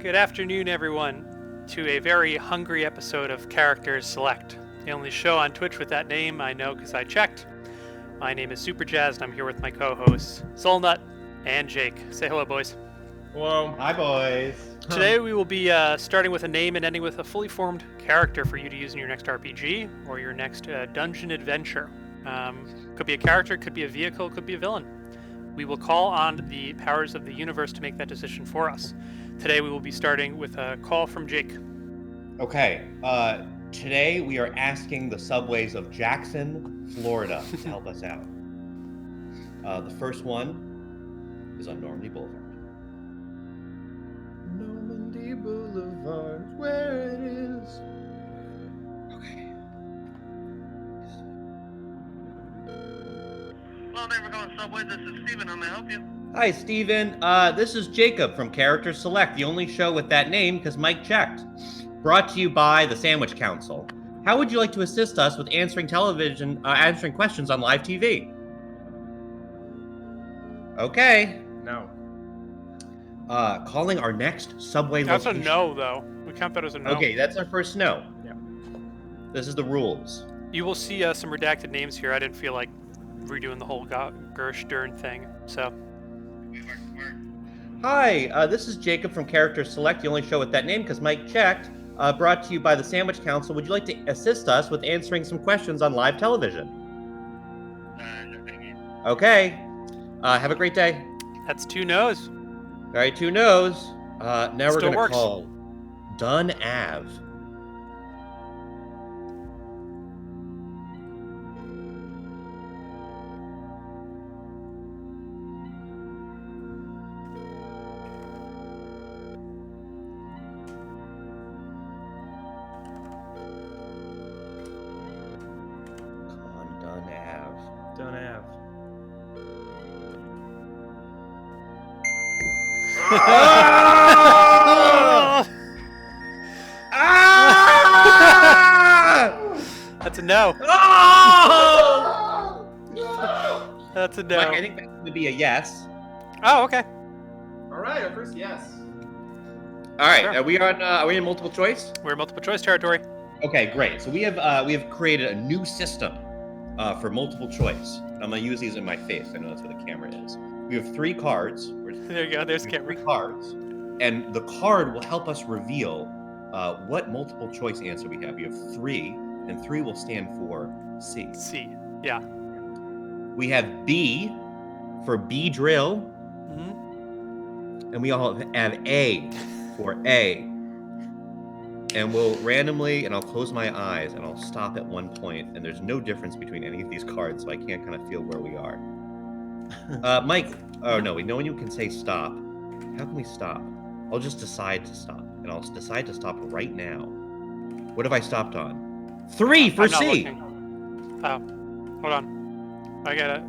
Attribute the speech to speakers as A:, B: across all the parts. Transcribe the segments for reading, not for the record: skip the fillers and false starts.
A: Good afternoon, everyone, to a very hungry episode of Characters Select, the only show on Twitch with that name. I know because I checked. My name is Super Jazz, and I'm here with my co-hosts, Soulnut and Jake. Say hello, boys.
B: Hello.
C: Hi, boys.
A: Today we will be starting with a name and ending with a fully formed character for you to use in your next RPG or your next dungeon adventure. Could be a character, could be a vehicle, could be a villain. We will call on the powers of the universe to make that decision for us. Today we will be starting with a call from Jake.
C: Okay, today we are asking the subways of Jackson, Florida to help us out. The first one is on Normandy Boulevard.
B: Normandy Boulevard, where it is.
C: Okay.
D: Hello, thank you for calling Subway. This is Steven. How may I help you?
C: Hi, Steven. This is Jacob from Characters Select, the only show with that name because Mike checked. Brought to you by the Sandwich Council. How would you like to assist us with answering questions on live TV? Okay.
B: No.
C: Calling our next subway
A: That's
C: location.
A: a no, though. We count that as a no.
C: Okay, that's our first no.
B: Yeah.
C: This is the rules.
A: You will see some redacted names here. I didn't feel like redoing the whole Gersh Dern thing, so.
C: Hi, this is Jacob from Characters Select, the only show with that name because Mike checked. Brought to you by the Sandwich Council. Would you like to assist us with answering some questions on live television?
D: No, thank you.
C: Okay. Have a great day.
A: That's two no's.
C: All right, two no's. Now we're
A: Still
C: going to
A: works.
C: call Dunn Ave. Come on, Dunn Ave.
B: Don't have.
A: That's a no.
C: Oh!
A: That's a no.
C: Mike, I think that's going to be a yes.
A: Oh, okay.
B: All right, our first yes.
C: All right,
A: Sure.
C: are we in multiple choice?
A: We're in multiple choice territory.
C: Okay, great. So we have created a new system for multiple choice. I'm gonna use these in my face. I know that's where the camera is. We have three cards.
A: There you go. There's
C: We have
A: camera.
C: three cards, and the card will help us reveal what multiple choice answer we have. We have three, and three will stand for C.
A: C. Yeah.
C: We have B for B drill,
A: Mm-hmm.
C: and we all have A for A. And we'll randomly, and I'll close my eyes, and I'll stop at one point, and there's no difference between any of these cards, so I can't kind of feel where we are. Mike, oh no, we know when you can say stop. How can we stop? I'll just decide to stop, and I'll decide to stop right now. What have I stopped on? 3 for
A: I'm not
C: C!
A: looking. Oh, hold on. I got it.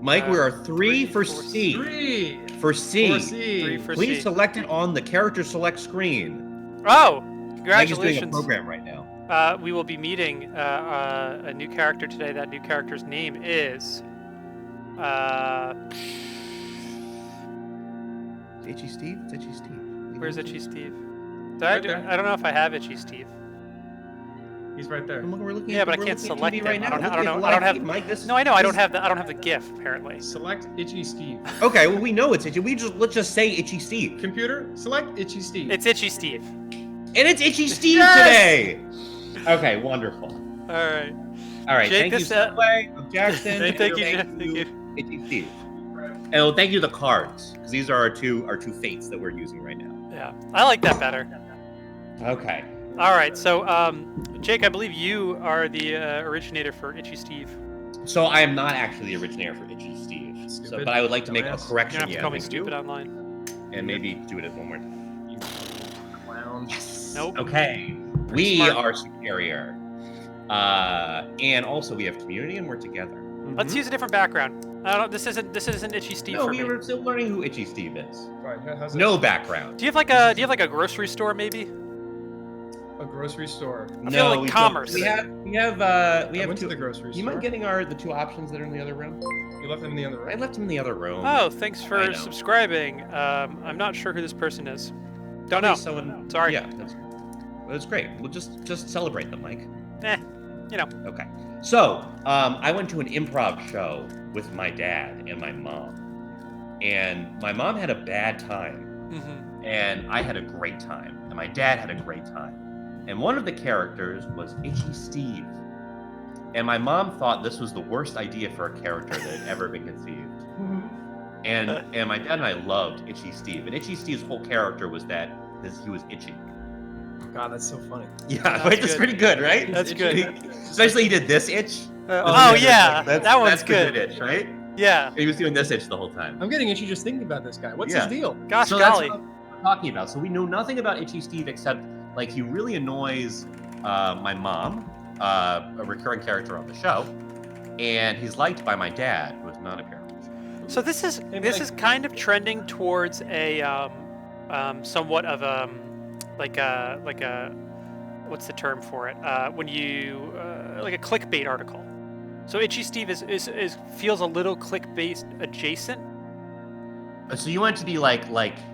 C: Mike, we are 3 for C.
B: 3
C: For C.
B: for C.
A: 3 for
C: Please
A: C.
C: select it on the character select screen.
A: Oh,
C: Mike is doing a
A: congratulations.
C: program right now.
A: We will be meeting a new character today. That new character's name is.
C: Itchy Steve? It's Itchy Steve.
A: Where's Itchy Steve?
B: Right there.
A: I don't know if I have Itchy Steve.
B: He's right there.
C: We're looking
A: Yeah,
C: at,
A: but I
C: we're
A: can't
C: looking at
A: select
C: TV
A: him.
C: right
A: I
C: now.
A: don't
C: Look at
A: have-
C: the
A: I don't
C: live
A: have-
C: feed, Mike. This is,
A: No, I know. I don't
C: this-
A: have the. I don't have the GIF apparently.
B: Select Itchy Steve.
C: Okay, well we know it's Itchy. Let's just say Itchy Steve,
B: Computer, select Itchy Steve.
A: It's Itchy Steve.
C: and it's Itchy Steve
B: Yes!
C: today. Okay, wonderful.
A: All right.
C: All right,
A: Jake,
C: thank you,
A: this,
C: Subway of Jackson.
A: Thank you, Jeff. Thank you.
C: Itchy Steve. And well, thank you to the cards because these are our two fates that we're using right now.
A: Yeah, I like that better.
C: Okay.
A: All right. So, Jake, I believe you are the originator for Itchy Steve.
C: So I am not actually the originator for Itchy Steve. So,
B: Stupid.
C: but I would like to make a
B: Dumbass.
A: You
C: correction.
A: don't have to call me
C: thank you.
A: stupid online.
C: And maybe do it one more time.
B: You clown.
C: Yes.
A: Nope.
C: Okay. We
A: smart.
C: are superior. And also we have community and we're together.
A: Let's use a different background. I don't. This isn't Itchy Steve
C: No,
A: for
C: we
A: me.
C: were still learning who Itchy Steve is.
B: Right, how's it?
C: No background.
A: Do you have like a grocery store maybe?
B: A grocery store.
A: I feel like
C: we don't.
A: commerce.
C: We have
B: I
C: two.
B: went to the grocery
C: You
B: store.
C: mind getting the two options that are in the other room?
B: You left them in the other
C: I
B: room.
C: left them in the other room.
A: Oh, thanks
C: I
A: for
C: know.
A: subscribing. I'm not sure who this person is. Don't know.
C: Someone,
A: Sorry.
C: Yeah, that's great. We'll just celebrate them, Mike.
A: You know.
C: Okay. So, I went to an improv show with my dad and my mom, and my mom had a bad time,
A: Mm-hmm.
C: and I had a great time, and my dad had a great time. And one of the characters was Itchy Steve. And my mom thought this was the worst idea for a character that had ever been conceived. And my dad and I loved Itchy Steve. And Itchy Steve's whole character was that he was itchy.
B: God, that's so funny.
C: Yeah,
A: That's
C: right? That's
A: good.
C: pretty good, right?
A: That's good.
C: Especially he did this itch.
A: Oh yeah,
C: That's,
A: that one's
C: that's the
A: good.
C: itch, right?
A: Yeah.
C: He was doing this itch the whole time.
B: I'm getting itchy just thinking about this guy. What's his deal?
A: Gosh
C: So that's
A: golly.
C: what I'm talking about. So we know nothing about Itchy Steve except like he really annoys my mom, a recurring character on the show, and he's liked by my dad, who is not a character.
A: So this is kind of trending towards a somewhat of like a what's the term for it? When you like a clickbait article. So Itchy Steve is feels a little clickbait adjacent.
C: So you want it to be like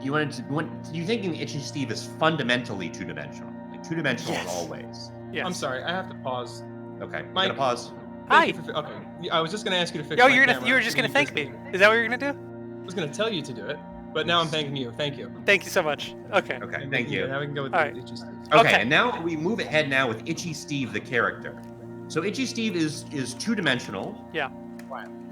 C: you thinking Itchy Steve is fundamentally two-dimensional, like two-dimensional in all ways.
A: Yes.
B: I'm sorry, I have to pause.
C: Okay, I'm
B: Mike-
C: gonna pause.
A: Hi.
B: Okay, I was just gonna ask you to fix.
A: Oh,
B: my
A: you
B: camera.
A: were just
B: Can
A: gonna
B: you
A: thank
B: just-
A: me. Is that what you're gonna do?
B: I was gonna tell you to do it, but now I'm thanking you. Thank you.
A: Thank you so much. Okay.
C: Okay, thank you.
B: Now we can go with
A: All
B: the
A: right.
B: itchy Steve.
C: Okay,
A: Okay.
C: and now we move ahead now with Itchy Steve, the character. So Itchy Steve is two-dimensional.
A: Yeah.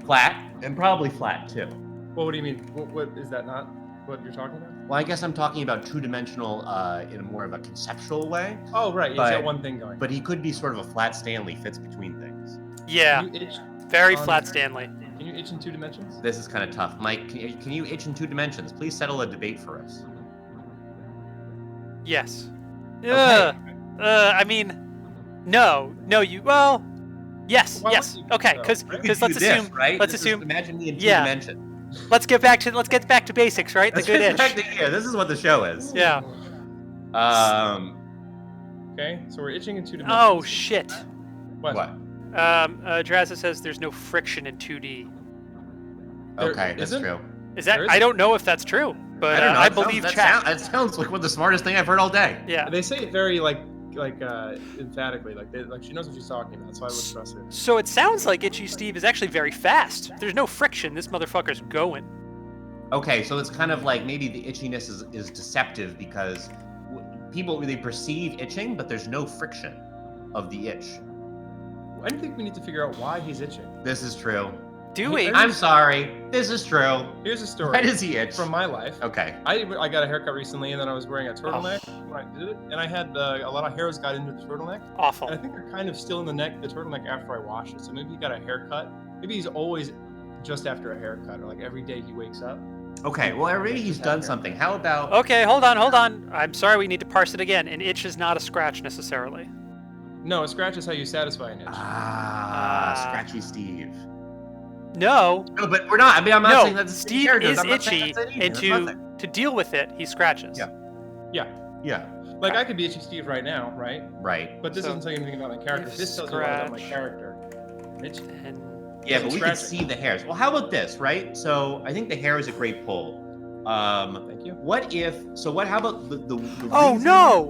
C: Flat, and probably flat too.
B: Well, what do you mean? What is that not what you're talking about?
C: Well, I guess I'm talking about two-dimensional in a more of a conceptual way,
B: Oh, right. He's
C: But-
B: got one thing going.
C: but he could be sort of a flat Stanley, fits between things.
A: Yeah.
B: Can you itch?
A: Very
B: on-
A: flat Stanley.
B: Can you itch in 2 dimensions?
C: This is kind of tough. Mike, can you itch in 2 dimensions? Please settle a debate for us.
A: Yes.
C: Okay.
A: I mean, no. Well, yes.
B: Why
A: Yes.
B: wouldn't you,
A: Okay.
B: though,
A: Because
B: right?
C: You could
A: let's
C: do this,
A: assume.
C: right?
A: Let's
C: This is-
A: assume.
C: Imagine me in 2
A: Yeah.
C: dimensions.
A: Let's get back to basics, right? The
C: Let's
A: good
C: get
A: itch.
C: back to here. This is what the show is.
A: Yeah.
B: Okay, so we're itching in 2 dimensions.
A: Oh shit.
B: What?
C: What?
A: Drazza says there's no friction in 2D.
B: There
C: Okay, that's
B: isn't?
C: true.
A: Is that?
B: There
A: I
B: isn't.
A: don't know if that's true, but
C: I don't know.
A: I
C: it sounds-
A: believe
C: that
A: chat.
C: It sounds like one of the smartest thing I've heard all day.
A: Yeah.
B: They say it very like emphatically, like she knows what she's talking about, so I would trust her.
A: So it sounds like Itchy Steve is actually very fast. There's no friction. This motherfucker's going.
C: Okay, so it's kind of like maybe the itchiness is deceptive because people they perceive itching, but there's no friction of the itch.
B: I think we need to figure out why he's itching.
C: This is true.
A: Do we?
C: I'm sorry. This is true.
B: Here's a story
C: Why does he itch?
B: from my life.
C: Okay.
B: I got a haircut recently, and then I was wearing a turtleneck when I did it, and I had a lot of hairs got into the turtleneck,
A: Awful.
B: and I think they're kind of still in the turtleneck after I wash it. So maybe he got a haircut. Maybe he's always just after a haircut, or like every day he wakes up.
C: Okay. Well, maybe he's done something. How about?
A: Okay, hold on. I'm sorry, we need to parse it again. An itch is not a scratch necessarily.
B: No, a scratch is how you satisfy an itch.
C: Scratchy Steve.
A: No.
C: No, but we're not. I mean, I'm not saying
A: No,
C: that's the
A: Steve
C: characters.
A: is
C: I'm not saying
A: itchy,
C: that's it either.
A: and
C: That's
A: to
C: nothing.
A: to deal with it, he scratches.
C: Yeah. Yeah.
B: Like I could be itchy Steve right now, right?
C: Right.
B: But this
A: So,
B: doesn't tell you anything about my character.
A: if
B: This tells you a lot about my
A: scratch-
B: character. Itch.
A: And
C: Yeah, but we can
B: Scratching.
C: see the hairs. Well, how about this, right? So I think the hair is a great pull.
B: Thank you.
C: What if? So what? How about the
A: oh
C: reason-
A: no.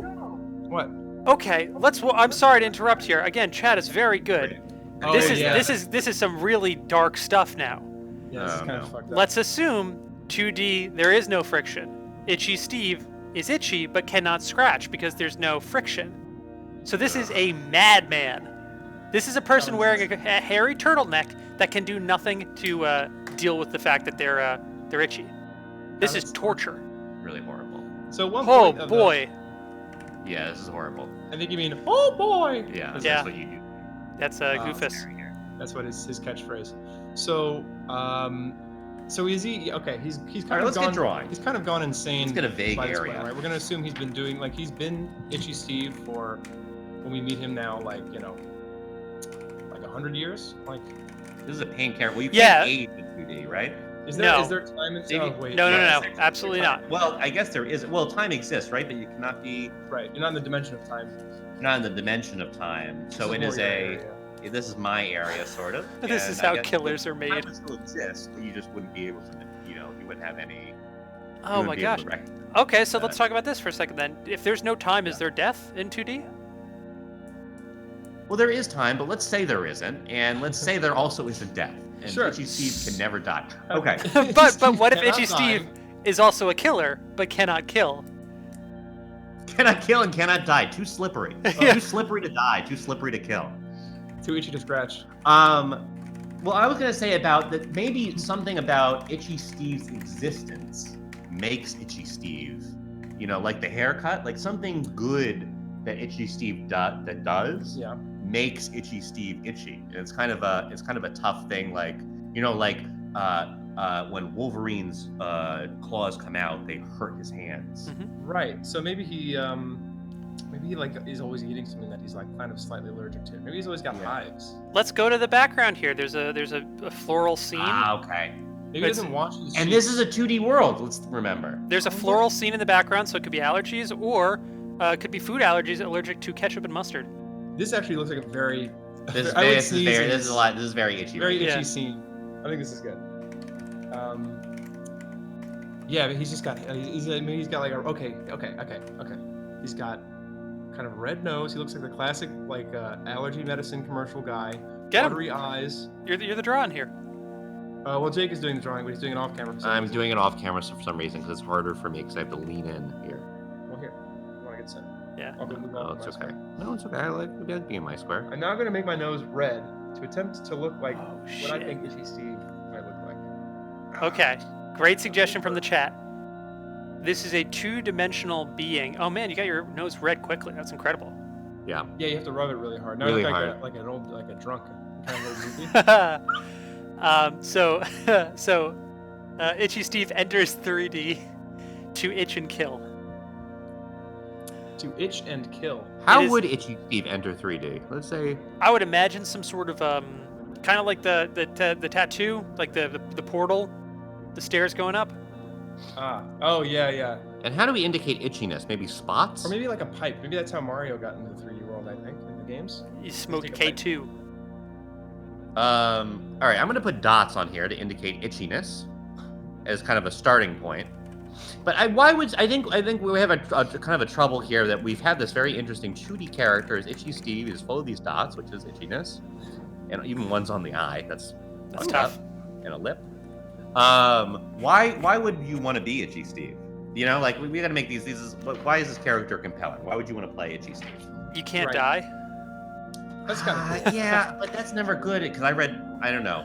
B: What?
A: Okay, I'm sorry to interrupt here. Again, chat is very good.
B: Oh,
A: this
B: yeah.
A: is some really dark stuff now.
B: Yeah, this is
C: Oh,
B: kind
C: no.
B: of fucked up.
A: Let's assume 2D there is no friction. Itchy Steve is itchy but cannot scratch because there's no friction. So this is a madman. This is a person wearing a hairy turtleneck that can do nothing to deal with the fact that they're itchy. This is torture.
C: Really horrible.
B: So one
A: Oh
B: point of
A: boy,
C: Yeah, this is horrible.
B: I think you mean, oh boy.
C: Yeah,
B: That's-
A: Yeah.
C: that's what you do.
A: that's Goofus.
B: That's what his catchphrase. So, so is he okay? He's
C: All
B: kind
C: right,
B: of
C: let's
B: gone.
C: get drawing.
B: He's kind of gone insane.
C: Let's get a vague
B: by this
C: area.
B: point, right? We're gonna assume he's been doing like he's been itchy Steve for when we meet him now, like 100 years. Like,
C: This is a pain character. Well, you
A: Yeah.
C: can't age in 2D, right?
B: is there
A: No.
B: is there time and
C: Maybe-
B: oh, wait,
A: No,
B: yeah,
A: absolutely not.
C: Well, I guess there is. Well, time exists, right? But you cannot be
B: Right, you're not in the dimension of time.
C: not in the dimension of time. So
B: This
C: it is
B: more your
C: a.
B: area.
C: This is my area, sort of.
A: This is
C: and I
A: how
C: guess
A: killers are
C: time
A: made.
C: would still exist, but you just wouldn't be able to. You wouldn't have any
A: Oh
C: would
A: my
C: be able
A: gosh.
C: to recognize
A: Okay, so
C: that.
A: let's talk about this for a second then. If there's no time, is there death in 2D?
C: Well, there is time, but let's say there isn't, and let's say there also isn't death. And
B: Sure.
C: Itchy Steve can never die. Okay.
A: but what if
B: cannot
A: Itchy
B: die.
A: Steve is also a killer, but cannot kill?
C: Cannot kill and cannot die. Too slippery.
A: Yeah.
C: Too slippery to die. Too slippery to kill.
B: Too itchy to scratch.
C: Well, I was gonna say about that. Maybe something about Itchy Steve's existence makes Itchy Steve, like the haircut, like something good that Itchy Steve does
B: Yeah.
C: makes Itchy Steve itchy. And it's kind of a tough thing. Like when Wolverine's claws come out, they hurt his hands.
A: Mm-hmm.
B: Right. So maybe he like is always eating something that he's like kind of slightly allergic to. Maybe he's always got hives.
A: Let's go to the background here. There's a floral scene.
C: Okay.
B: Maybe he doesn't wash his
C: And
B: sheets.
C: this is a 2D world. Let's remember.
A: There's a floral scene in the background, so it could be allergies, or it could be food allergies, allergic to ketchup and mustard.
B: This actually looks like a very.
C: This
B: I would
C: is
B: sneeze
C: very.
B: in
C: This is a lot. This is very itchy.
B: Very
C: right?
B: itchy
A: Yeah.
B: scene. I think this is good. Yeah, but he's just got. Maybe he's got like a. Okay. He's got kind of red nose. He looks like the classic like allergy medicine commercial guy.
A: Get him.
B: Watery eyes.
A: You're the drawing here.
B: Well, Jake is doing the drawing, but he's doing it off camera. for some
C: I'm
B: reason.
C: doing it off camera for some reason because it's harder for me because I have to lean in here.
B: Well, here. You want to get set?
A: Yeah.
B: I'll go move
C: No,
B: on
C: it's
B: to my
C: okay.
B: square.
C: No, it's okay. I like being in my square.
B: I'm now going to make my nose red to attempt to look like
A: Oh,
B: what I
A: shit.
B: think Itchy Steve might look like.
A: Okay. Great suggestion from the chat. This is a two-dimensional being. Oh man, you got your nose red quickly. That's incredible.
C: Yeah.
B: Yeah, you have to rub it really hard. Now
C: Really
B: I look
C: hard.
B: like a drunk kind of movie.
A: So Itchy Steve enters 3D to itch and kill.
B: To itch and kill.
C: How
A: It is-
C: would Itchy Steve enter 3D? Let's say.
A: I would imagine some sort of kind of like the tattoo, like the portal, the stairs going up.
B: Oh yeah.
C: And how do we indicate itchiness? Maybe spots?
B: Or maybe like a pipe. Maybe that's how Mario got into the 3D world. I think in the games.
A: You smoked
B: take a pipe.
A: K2.
C: All right, I'm gonna put dots on here to indicate itchiness as kind of a starting point. But I think we have a kind of a trouble here that we've had this very interesting 2D character as Itchy Steve is full of these dots, which is itchiness, and even one's on the eye. That's
A: tough.
C: And a lip. Why would you want to be Itchy Steve? Like we got to make these. Why is this character compelling? Why would you want to play Itchy Steve?
A: You can't
B: Right.
A: die.
B: That's kind of cool.
C: Yeah, but that's never good because I don't know.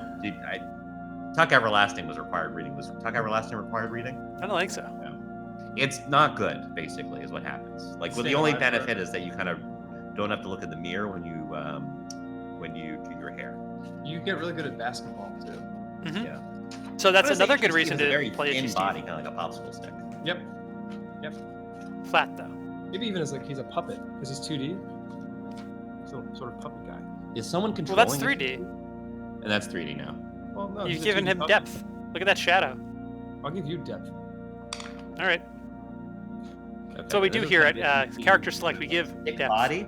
C: Tuck Everlasting was required reading. Was Tuck Everlasting required reading?
A: I don't think so.
C: It's not good, basically, is what happens. Like, well,
B: Stay
C: the only
B: alive
C: benefit
B: forever.
C: is that you kind of don't have to look in the mirror when you do your hair.
B: You get really good at basketball too.
A: Mhm.
C: Yeah.
A: So that's
C: Honestly,
A: another
C: Itchy
A: good
C: Steve
A: reason
C: has a very
A: to play Itchy
C: thin
A: Steve.
C: body, kind of like a popsicle stick.
B: Yep.
A: Flat though.
B: Maybe even as like he's a puppet because he's 2D. So sort of puppet guy.
C: Is someone
A: Well,
C: controlling?
A: that's 3D.
C: And that's 3D now.
B: Well, no.
A: You've
B: he's a
A: given
B: 2D
A: him
B: puppet.
A: depth. Look at that shadow.
B: I'll give you depth.
A: All right.
C: Okay.
A: That's what we do
C: This is
A: here
C: kind
A: at
C: of a
A: Character Select. We give
C: thick
A: depth.
C: body.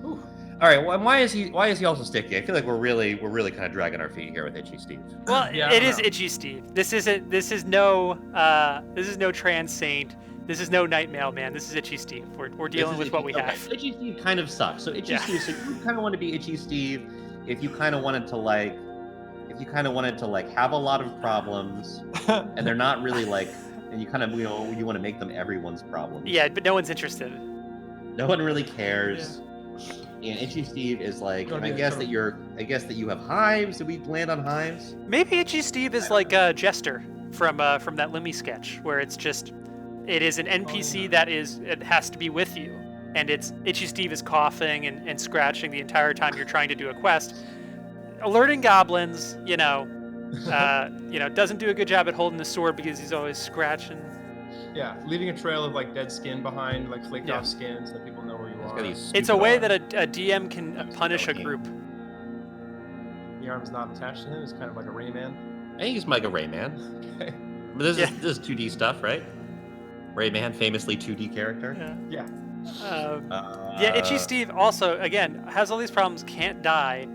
B: Ooh.
C: All right. Well, and why is he also sticky? I feel like we're really kind of dragging our feet here with Itchy Steve.
A: Well,
B: Yeah, I
A: it
B: don't
A: is
B: know.
A: Itchy Steve. This is no Trans Saint. This is no Night Mailman. This is Itchy Steve. We're dealing with what we have.
C: Itchy Steve kind of sucks. So Itchy
A: Yeah.
C: Steve. So you kind of want to be Itchy Steve if you kind of wanted to have a lot of problems and they're not really like, and you kind of you want to make them everyone's problems.
A: Yeah, but no one's interested.
C: No one really cares. And Itchy Steve is like,
B: Don't
C: and I
B: be
C: guess
B: a
C: that you have hives. Did we land on hives?
A: Maybe Itchy Steve is like Jester from that Lemmy sketch, where it is an NPC it has to be with you, and it's Itchy Steve is coughing and scratching the entire time you're trying to do a quest, alerting goblins. Doesn't do a good job at holding the sword because he's always scratching.
B: Yeah, leaving a trail of like dead skin behind, like flaked
A: Yeah.
B: off skin, so that people know where you
C: He's
B: are.
C: got these
A: It's a
C: stupid
A: way
C: arms.
A: that a DM can punish a group.
B: The arm's not attached to him. It's kind of like a Rayman.
C: I think he's like a Rayman.
B: Okay.
C: But this
A: Yeah.
C: is 2D stuff, right? Rayman, famously 2D character.
A: Yeah.
B: Yeah.
A: Yeah, Itchy Steve also again has all these problems, can't die,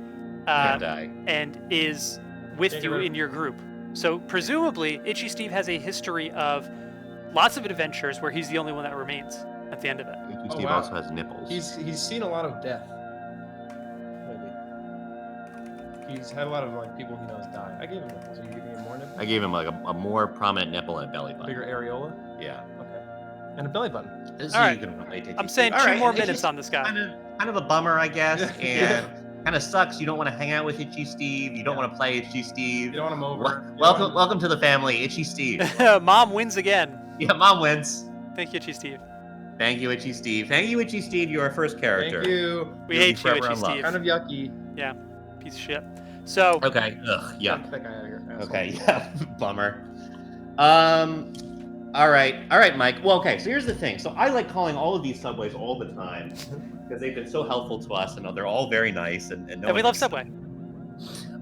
C: Can't die.
A: and is with
B: Can't
A: you
B: get rid of
A: in your group. So presumably, Itchy Steve has a history of lots of adventures where he's the only one that remains at the end of it.
C: HE
B: Oh,
C: Steve
B: wow.
C: also has nipples.
B: He's seen a lot of death. Maybe. He's had a lot of like people he knows die. I gave him nipples. Are you giving him more nipples?
C: I gave him like a more prominent nipple and a belly button.
B: Bigger areola.
C: Yeah.
B: Okay. And a belly button.
C: This
A: All
C: is
A: right.
C: you can relate to
A: I'm
C: HE
A: saying
C: Steve.
A: 2
C: All
A: more
C: and it's
A: minutes
C: just
A: on this guy.
C: Kind of a bummer, I guess,
B: Yeah.
C: and kind of sucks. You don't want to hang out with Itchy Steve. You don't want to play Itchy Steve.
B: You don't want him over.
C: Welcome to the family, Itchy Steve.
A: Mom wins again.
C: Yeah, Mom wins.
A: Thank you, Itchy Steve.
C: Thank you, Itchy Steve. Thank you, Itchy Steve. You're our first character.
B: Thank you.
A: We
C: You'll be
A: hate you,
C: forever
A: Itchy
C: unloved.
A: Steve.
B: Kind of yucky.
A: Yeah, piece of shit. So,
C: Okay. Ugh. Yeah.
B: Get that guy out of here. Asshole.
C: Okay. Yeah. Bummer. All right, Mike. Well, okay. So here's the thing. So I like calling all of these subways all the time because they've been so helpful to us, and they're all very nice. And
A: and we love Subway.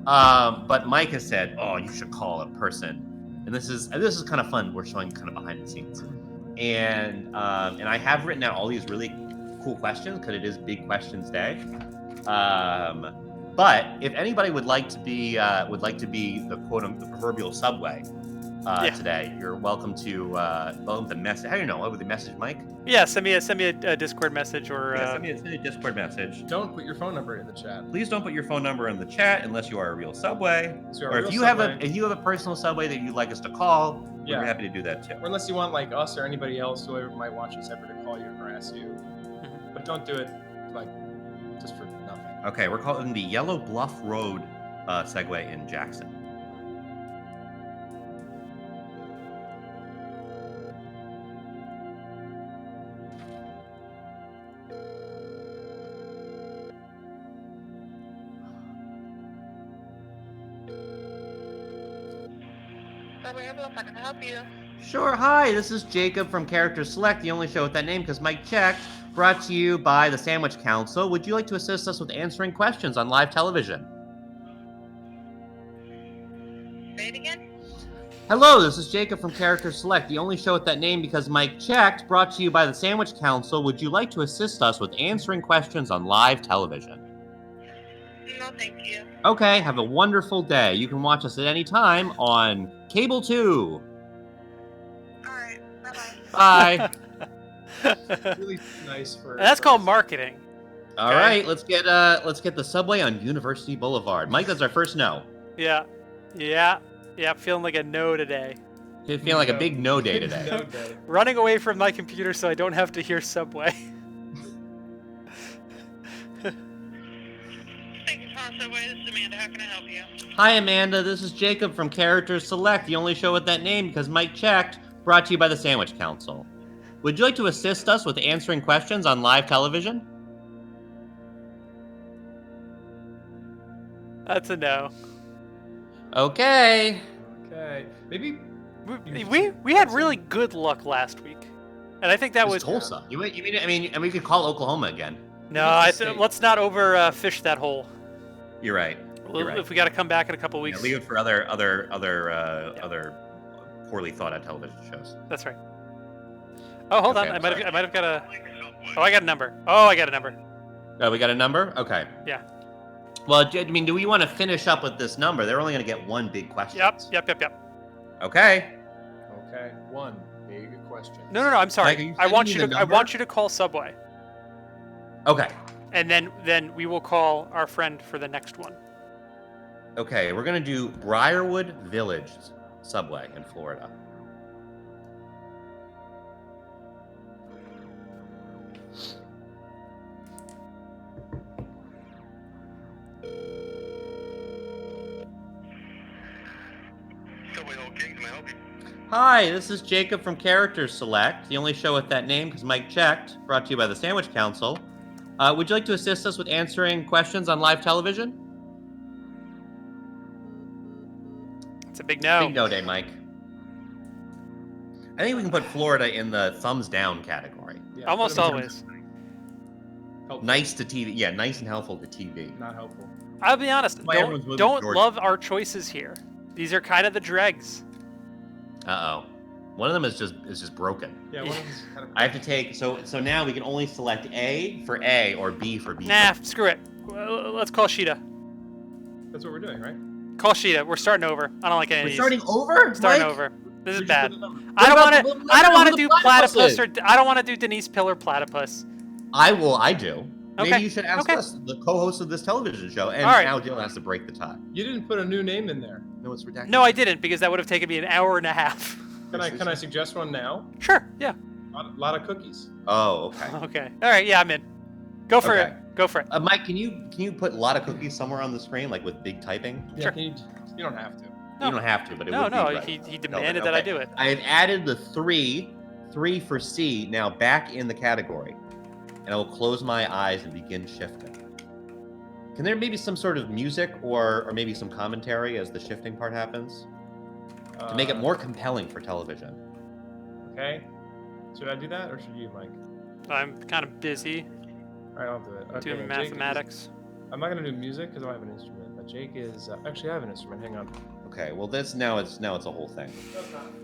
C: But Mike has said, "Oh, you should call a person," and this is kind of fun. We're showing kind of behind the scenes, and I have written out all these really cool questions because it is Big Questions Day. But if anybody would like to be the the proverbial subway today, you're welcome to message. I don't know. What would the message, Mike?
A: Yeah, send me a Discord message or
C: Yeah, send me a Discord message.
B: Don't put your phone number in the chat.
C: Please don't put your phone number in the chat unless you are a real subway.
B: So
C: Or if you have a personal subway that you'd like us to call,
B: Yeah.
C: we're happy to do that too.
B: Or unless you want like us or anybody else, whoever might watch this ever, to call you and harass you.
A: Mhm.
B: But don't do it like just for nothing.
C: Okay, we're calling the Yellow Bluff Road Segway in Jackson.
D: Subway Ambulance, how can I help you?
C: Sure. Hi, this is Jacob from Character Select, the only show with that name because Mike checked. Brought to you by the Sandwich Council. Would you like to assist us with answering questions on live television?
D: Say it again?
C: Hello, this is Jacob from Character Select, the only show with that name because Mike checked. Brought to you by the Sandwich Council. Would you like to assist us with answering questions on live television?
D: No, thank you.
C: Okay, have a wonderful day. You can watch us at any time on Cable 2.
D: Alright, bye-bye.
C: Bye.
B: Really nice for.
A: That's called marketing.
C: All
A: Okay.
C: right, let's get the subway on University Boulevard. Mike, that's our first no.
A: Yeah, feeling like a no today.
C: You're feeling like a big no day today.
B: No day.
A: Running away from my computer so I don't have to hear Subway.
D: Thank you for calling Subway. This is Amanda. How can I help you?
C: Hi, Amanda. This is Jacob from Character Select, the only show with that name because Mike checked. Brought to you by the Sandwich Council. Would you like to assist us with answering questions on live television?
A: That's a no.
C: Okay.
B: Okay. Maybe.
A: We had really good luck last week, and I think that was
C: Tulsa. You mean? I mean, and we could call Oklahoma again.
A: no.
B: It's a state.
A: Let's not fish that hole.
C: You're right. You're right.
A: If we got to come back in a couple
C: Yeah,
A: weeks,
C: leave it for other poorly thought out television shows.
A: that's right. Oh, hold
C: Okay,
A: on.
C: I'm
A: I might have got a. Oh, I got a number. Oh, I got a number.
C: Oh, we got a number? Okay.
A: Yeah.
C: Well, I mean, do we want to finish up with this number? They're only going to get one big question.
A: Yep.
C: Okay.
B: Okay. One big question.
A: No. I'm sorry.
C: Mike, are you
A: I want
C: sending
A: you
C: me
A: to.
C: the
A: I want
C: number?
A: you to call Subway,
C: Okay.
A: and then we will call our friend for the next one.
C: Okay, we're going to do Briarwood Village Subway in Florida.
D: Subway Old King, can I help you?
C: Hi, this is Jacob from Character Select, the only show with that name because Mike checked. Brought to you by the Sandwich Council. Would you like to assist us with answering questions on live television?
A: It's a big no.
C: Big no day, Mike. I think we can put Florida in the thumbs down category.
B: Yeah,
A: Almost
B: put 'em in
A: always.
B: helpful.
C: Nice to TV. Yeah, nice and helpful to TV.
B: Not helpful.
A: I'll be honest.
C: Why everyone's moving
A: Don't
C: to Georgia.
A: love our choices here. These are kind of the dregs.
C: Uh-oh. One of them is just broken.
B: Yeah. One of them's kind of.
C: I have to take so now we can only select A for A or B for B.
A: Nah, screw it. Let's call Sheeta.
B: That's what we're doing, right?
A: Call Sheeta. We're starting over. I don't like any
C: We're
A: of these.
C: starting over?
A: Starting
C: Mike?
A: over. This is
B: Where'd you
A: bad.
B: put the number?
A: I don't
C: about
A: want
C: the-
A: to. I don't want to
C: the
A: do
C: platypuses?
A: platypus or I don't want to do Denise Pill or platypus.
C: I do.
A: Okay,
C: Maybe you should ask
A: okay.
C: us, the co-host of this television show, and
A: All right.
C: now Dylan has to break the tie.
B: You didn't put a new name in there.
C: No, it's redacted.
A: No, I didn't because that would have taken me an hour and a half.
B: Can I suggest one now?
A: Sure. Yeah.
B: A lot of cookies.
C: Oh, okay.
A: Okay. All right. Yeah, I'm in. Go for
C: Okay.
A: it. Go for it.
C: Mike, can you put a lot of cookies somewhere on the screen, like with big typing?
B: Yeah,
A: Sure.
B: you don't have to.
A: No.
C: You don't have to, but it
A: No,
C: would
A: no.
C: be right.
A: He demanded that I do it.
C: I have added the three for C now back in the category, and I will close my eyes and begin shifting. Can there maybe some sort of music or maybe some commentary as the shifting part happens to make it more compelling for television?
B: Okay. Should I do that or should you, Mike?
A: I'm kind of busy
B: All right, I'll do it. Okay,
A: doing
B: Jake
A: mathematics.
B: I'm not gonna do music because I don't have an instrument. But Jake is actually I have an instrument. Hang on.
C: Okay, well this now it's a whole thing.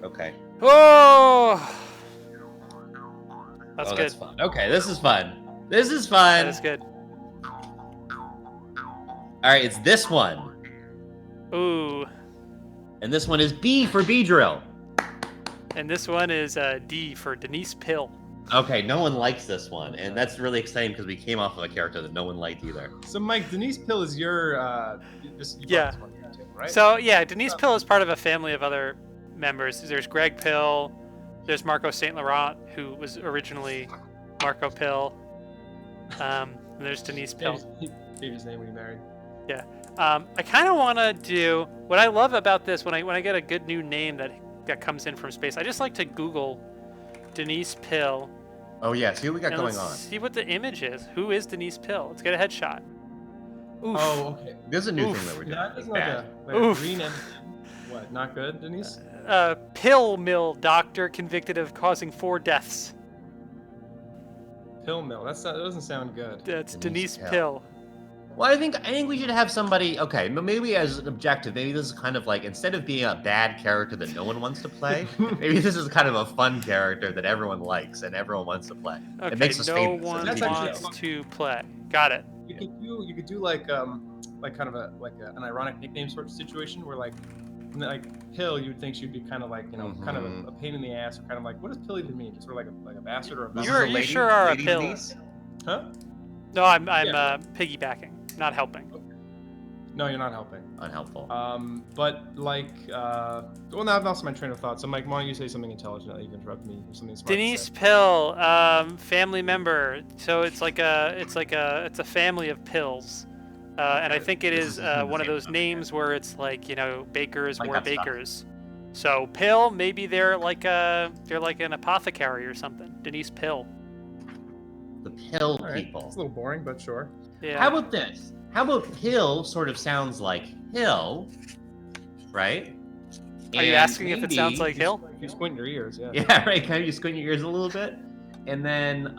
C: Okay.
A: Oh, that's
C: Oh,
A: good.
C: that's fun. Okay, this is fun. This is fun.
A: That is good.
C: All right, it's this one.
A: Ooh,
C: And this one is B for Beedrill.
A: and this one is D for Denise Pill.
C: Okay, no one likes this one, and that's really exciting because we came off of a character that no one liked either.
B: So Mike, Denise Pill is your you brought
A: Yeah.
B: this one here too, right?
A: So yeah, Denise Pill is part of a family of other members. There's Greg Pill. There's Marco Saint Laurent, who was originally Marco Pill. And there's Denise Pill.
B: He gave his name when he married.
A: I kind of want to do what I love about this when I get a good new name that comes in from space. I just like to Google Denise Pill.
C: Oh yeah, see what we got
A: and
C: going
A: let's
C: on.
A: see what the image is. Who is Denise Pill? Let's get a headshot. Oof.
B: Oh, okay.
C: There's a new
A: Oof.
C: thing that we're doing.
B: That
C: It's
B: is like
C: bad.
B: a
A: Oof.
B: green M. What? Not good, Denise?
A: Pill mill doctor convicted of causing 4 deaths.
B: Pill mill. That doesn't sound good.
A: That's
C: Denise
A: Denise
C: Pill.
A: Pill.
C: Well, I think we should have somebody. Okay, but maybe as an objective, maybe this is kind of like instead of being a bad character that no one wants to play, maybe this is kind of a fun character that everyone likes and everyone wants to play.
A: Okay,
C: It makes us
A: no
C: famous.
A: one
B: That's actually
A: wants
B: fun.
A: to play. Got it.
B: You could do like kind of an ironic nickname sort of situation where like Pill, you'd think she'd be kind of like kind of a pain in the ass or kind of like what does Pill even mean? Sort of like a bastard or a
C: This is
B: bastard?
A: You sure are a
C: Lady
A: pill.
C: Denise?
B: Huh?
A: No, I'm
B: Yeah.
A: piggybacking, not helping.
B: No, you're not helping.
C: Unhelpful.
B: But like, well, now I've lost my train of thought. So, Mike, why don't you say something intelligent? You've interrupted me or something smart. to
A: Denise
B: say.
A: Pill, family member. So it's a family of pills, and I think it is one of those names where it's like bakers
C: Like
A: more
C: that stuff.
A: bakers. So Pill, maybe they're like an apothecary or something. Denise Pill.
C: The pill
B: All right.
C: people.
B: It's a little boring, but sure.
A: Yeah.
C: How about this? How about pill sort of sounds like hill, right?
A: Are you
C: And
A: asking if it
C: maybe-
A: sounds like Hill?
B: You squint your ears, yeah.
C: Yeah, right. Kind of you squint your ears a little bit, and then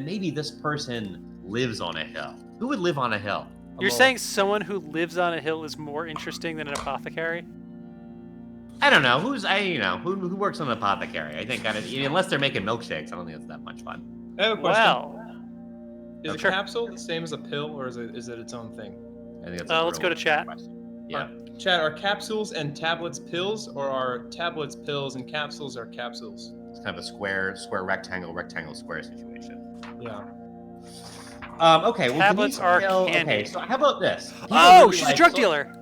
C: maybe this person lives on a hill. Who would live on a hill?
A: You're saying someone who lives on a hill is more interesting than an apothecary?
C: I don't know. Who works on an apothecary? I think unless they're making milkshakes, I don't think it's that much fun.
B: I have a question.
A: Well,
B: Is a
A: Sure.
B: capsule the same as a pill, or is it its own thing?
C: I think that's.
A: let's go to chat.
C: Yeah.
B: Chad, are capsules and tablets pills, or are tablets pills and capsules are capsules?
C: It's kind of a square, rectangle, square situation.
B: Yeah.
C: Okay. Well,
A: Tablets
C: Denise
A: are
C: Hill-
A: candy.
C: Okay. So how about this? People
A: Oh,
C: really
A: she's a
C: like-
A: drug dealer.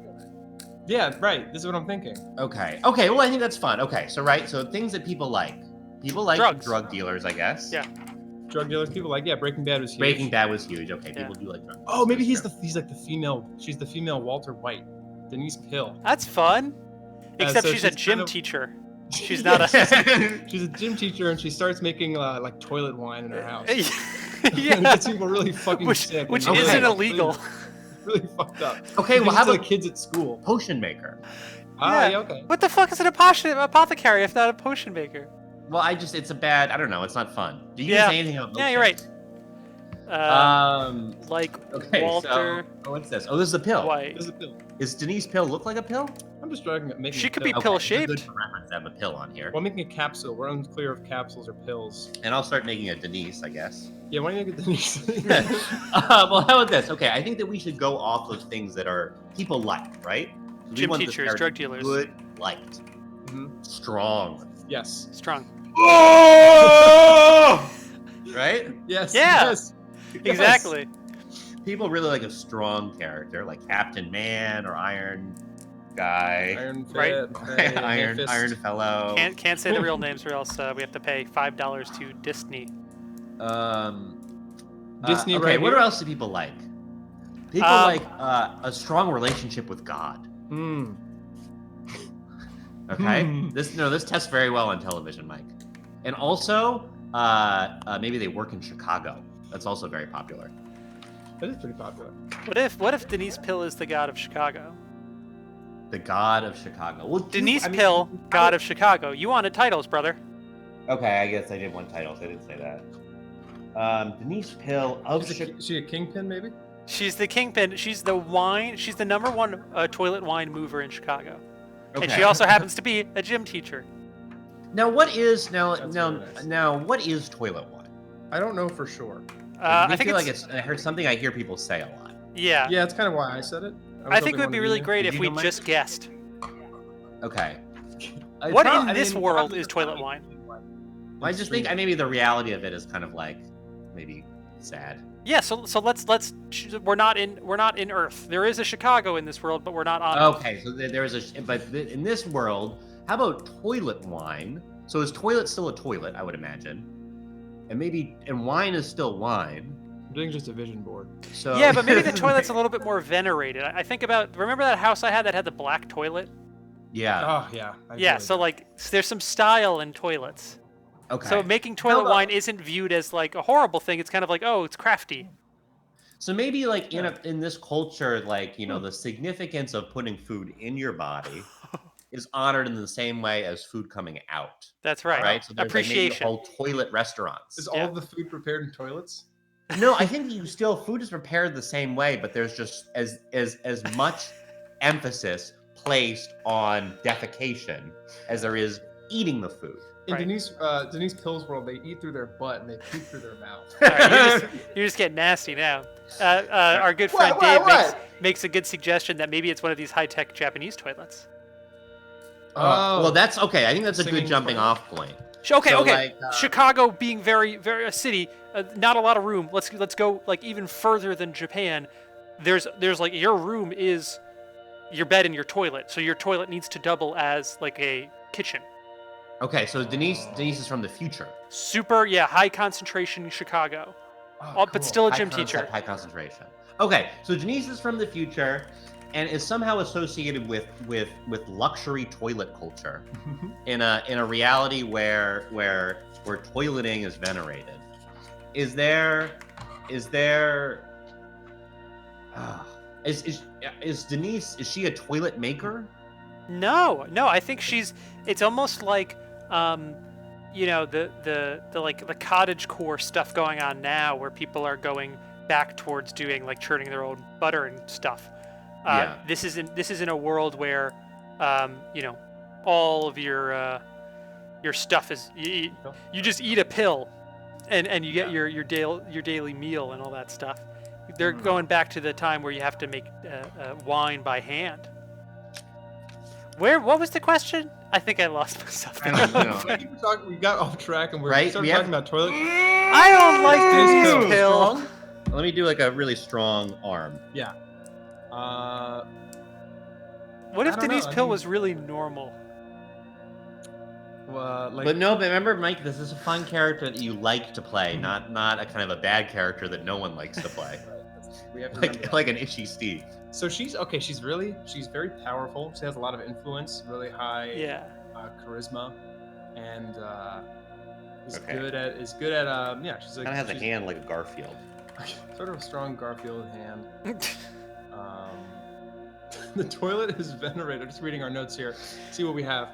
B: Yeah, right. This is what I'm thinking.
C: Okay. Okay. Well, I think that's fun. Okay. So things that people like. People like
A: Drugs.
C: drug dealers, I guess.
A: Yeah.
B: Drug dealers, people like Breaking Bad was huge.
C: Breaking Bad was huge. Okay.
A: Yeah.
C: People do like drugs.
B: Oh, maybe he's like the female. She's the female Walter White, Denise Pill.
A: That's fun. Except
B: so
A: she's a
B: she's
A: gym
B: kind of-
A: teacher. She's not a.
B: She's a gym teacher, and she starts making like toilet wine in her house. and
A: Yeah.
B: gets people really fucking sick.
A: Which
B: and-
A: isn't
C: Okay.
A: illegal.
B: Really fucked up.
C: Okay. Well, how
B: to the
C: about
B: kids at school?
C: potion maker?
B: Ah,
A: Yeah.
B: yeah, okay.
A: What the fuck is an apothecary if not a potion maker?
C: Well, it's a bad. I don't know. It's not fun. Do you
A: Yeah.
C: say anything about?
A: Yeah, you're right.
C: milkshakes?
A: Like
C: Okay.
A: Walter
C: So, what's this? Oh, this is a pill.
A: White.
B: This is a pill.
C: Is Denise Pill look like a pill?
B: I'm just trying to make.
A: She could be
B: pill.
A: pill
C: Okay,
A: shaped.
C: Good for reference to have a pill on here.
B: Well, I'm making a capsule. We're unclear if capsules or pills.
C: And I'll start making a Denise, I guess.
B: Yeah, why don't you make it Denise?
C: Well, how about this? Okay, I think that we should go off of things that are people like, right? So we
A: Gym
C: want this
A: teachers,
C: character
A: drug dealers.
C: Good, liked. Strong.
B: Yes.
A: Strong.
C: Oh! Right?
B: Yes.
A: Yeah.
B: Yes.
A: Exactly.
C: People really like a strong character, like Captain Man or Iron Guy,
B: Iron
A: Right.
B: Fist.
C: Iron Fellow.
A: Can't say the real names or else we have to pay $5 to Disney.
B: Disney
C: okay,
B: right
C: what
B: here?
C: else do people like? People like a strong relationship with God. Okay, this tests very well on television, Mike. And also, maybe they work in Chicago. That's also very popular.
B: That is pretty popular.
A: What if Denise Pill is the god of Chicago?
C: The god of Chicago. Well,
A: Denise Pill, god of Chicago. You wanted titles, brother.
C: Okay, I guess I did want titles. I didn't say that. Denise Pill of Chicago.
B: Is she a kingpin, maybe?
A: She's the kingpin. She's the number one toilet wine mover in Chicago.
C: Okay.
A: And she also happens to be a gym teacher.
C: Now, what is
B: very nice.
C: what is toilet wine?
B: I don't know for sure.
A: I think
C: I heard something I hear people say a lot.
A: Yeah.
B: Yeah, it's kind of why I said it.
A: I think it would be really great if we just guessed.
C: Okay.
A: What in this world is toilet wine?
C: I just think maybe the reality of it is kind of like maybe sad.
A: Yeah, so let's we're not in Earth. There is a Chicago in this world, but we're not on Earth.
C: Okay, so there is in this world, how about toilet wine? So is toilet still a toilet, I would imagine? And wine is still wine.
B: I'm doing just a vision board.
C: So
A: Yeah, but maybe the toilet's a little bit more venerated. I think remember that house I had that had the black toilet?
C: Yeah.
B: Oh yeah.
A: Yeah, so like there's some style in toilets.
C: Okay.
A: So making toilet wine isn't viewed as like a horrible thing. It's kind of like, oh, it's crafty.
C: So maybe like in this culture, like, the significance of putting food in your body is honored in the same way as food coming out.
A: That's right.
C: Right. So there's
A: Appreciation.
C: like maybe whole toilet restaurants.
B: Is all of the food prepared in toilets?
C: No, I think food is prepared the same way, but there's just as much emphasis placed on defecation as there is eating the food.
B: In
A: Right.
B: Denise Pill's world, they eat through their butt and they puke through their mouth.
A: All right, you're just getting nasty now. Our good friend Dave makes a good suggestion that maybe it's one of these high-tech Japanese toilets.
C: Well, that's okay. I think that's a good jumping
B: toilet.
C: off point.
A: Okay.
C: Like,
A: Chicago being very, very a city, not a lot of room. Let's go like even further than Japan. There's like your room is your bed and your toilet, so your toilet needs to double as like a kitchen.
C: Okay, so Denise is from the future.
A: Super, high concentration Chicago, but still a gym teacher.
C: High concentration. Okay, so Denise is from the future, and is somehow associated with luxury toilet culture, in a reality where toileting is venerated. Is Denise? Is she a toilet maker?
A: No. I think it's almost like, the cottage core stuff going on now, where people are going back towards doing like churning their own butter and stuff. This isn't a world where, all of your stuff is you just eat a pill, and you get your daily meal and all that stuff. They're going back to the time where you have to make wine by hand. What was the question? I think I lost myself.
C: I don't know.
B: We got off track and
C: Right?
B: started talking about toilet.
A: I don't like Denise Pill.
C: Let me do like a really strong arm.
B: Yeah.
A: What if
B: I don't
A: Denise
B: know,
A: Pill was really normal?
C: But remember, Mike, this is a fun character that you like to play, not a kind of a bad character that no one likes to play.
B: We have to
C: like an itchy Steve.
B: So she's very powerful. She has a lot of influence, really high charisma, and is good at she's like
C: She's has a hand like a Garfield.
B: Sort of a strong Garfield hand. The toilet is venerated. Just reading our notes here. See what we have.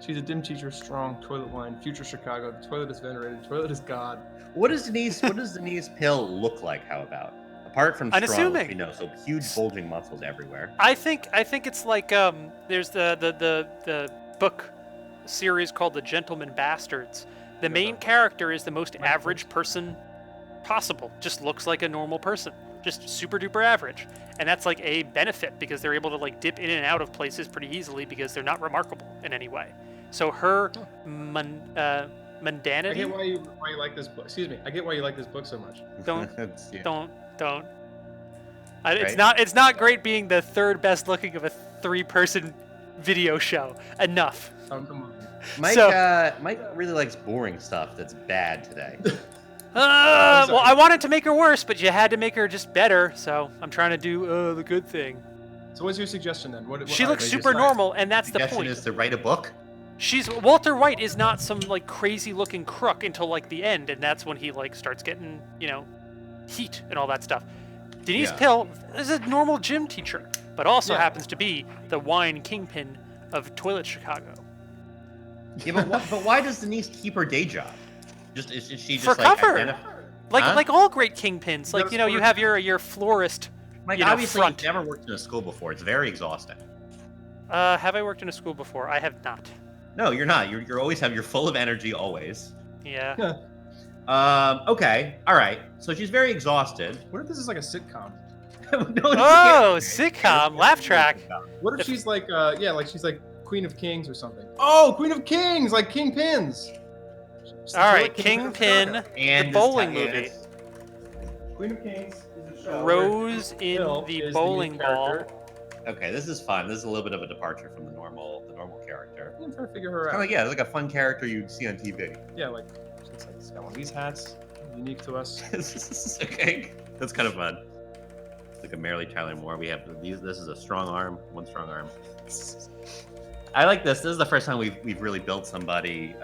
B: She's a gym teacher, strong, toilet wine, future Chicago. The toilet is venerated. The toilet is God.
C: What does Denise Pill look like? How about? Apart from strong, which we know, so huge bulging muscles everywhere.
A: I think it's like there's the book series called The Gentleman Bastards. The main character is the most average person possible. Just looks like a normal person. just super duper average. And that's like a benefit because they're able to like dip in and out of places pretty easily because they're not remarkable in any way. So her mundanity.
B: I get why you like this book. Excuse me. I get why you like this book so much.
A: Don't.
C: Yeah.
A: It's not great being the third best looking of a 3-person video show. Enough.
B: Come on.
C: Mike really likes boring stuff that's bad today.
A: Well, I wanted to make her worse, but you had to make her just better. So I'm trying to do the good thing.
B: So what's your suggestion then?
A: She looks super normal, and that's the
C: Suggestion
A: point.
C: is to write a book.
A: Walter White is not some like crazy looking crook until like the end, and that's when he like starts getting heat and all that stuff. Denise Pill is a normal gym teacher, but also happens to be the wine kingpin of Toilet Chicago.
C: Yeah, but why does Denise keep her day job? Is she just
A: for
C: like
A: cover? Like all great kingpins. Like you have your florist.
C: Like obviously you've never worked in a school before. It's very exhausting.
A: Have I worked in a school before? I have not.
C: No, you're not. You're full of energy always.
A: Yeah.
C: Okay. All right. So she's very exhausted.
B: What if this is like a sitcom?
A: Sitcom, laugh track.
B: What if she's like she's like Queen of Kings or something? Oh, Queen of Kings, like Kingpins.
A: All right, Kingpin,
C: and
A: the bowling movie.
B: Queen of Kings is a show.
A: Rose in the bowling ball.
C: Okay, this is fun. This is a little bit of a departure from the normal character.
B: I'm trying to figure her out.
C: It's like a fun character you'd see on TV.
B: Yeah, like she's got one of these hats, unique to us.
C: Okay, that's kind of fun. It's like a Merrily Tyler Moore. We have these. This is a strong arm, one strong arm. I like this. This is the first time we've really built somebody.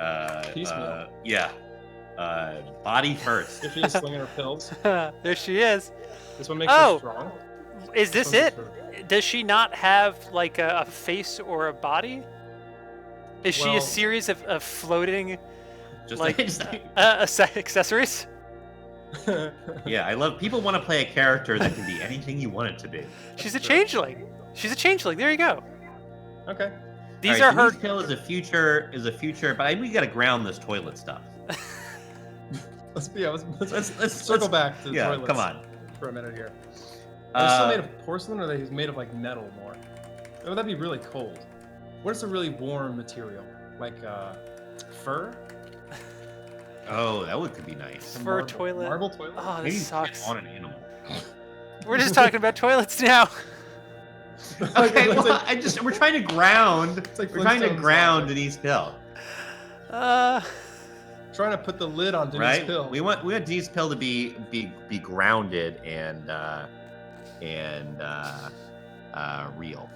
B: Piecemeal.
C: Body first.
B: If she's slinging her pills.
A: There she is.
B: This one makes her strong.
A: Is this it? Does she not have like a face or a body? Is she a series of floating accessories?
C: Yeah, I love people want to play a character that can be anything you want it to be.
A: She's a changeling. There you go.
B: Okay.
A: These are her.
C: Pill is a future, but we gotta ground this toilet stuff.
B: Let's circle back to the toilets.
C: Come on.
B: For a minute here. Are they still made of porcelain, or are they made of like metal more? Oh, that'd be really cold. What is a really warm material? Like fur?
C: Oh, that could be nice.
A: Fur toilet.
B: Marble toilet?
A: Oh,
C: Maybe
A: this sucks.
C: on an animal.
A: We're just talking about toilets now.
C: Okay, we're trying to ground. We're trying to ground Denise Pill.
B: Trying to put the lid on Denise Pill.
C: We want Denise Pill to be grounded and real.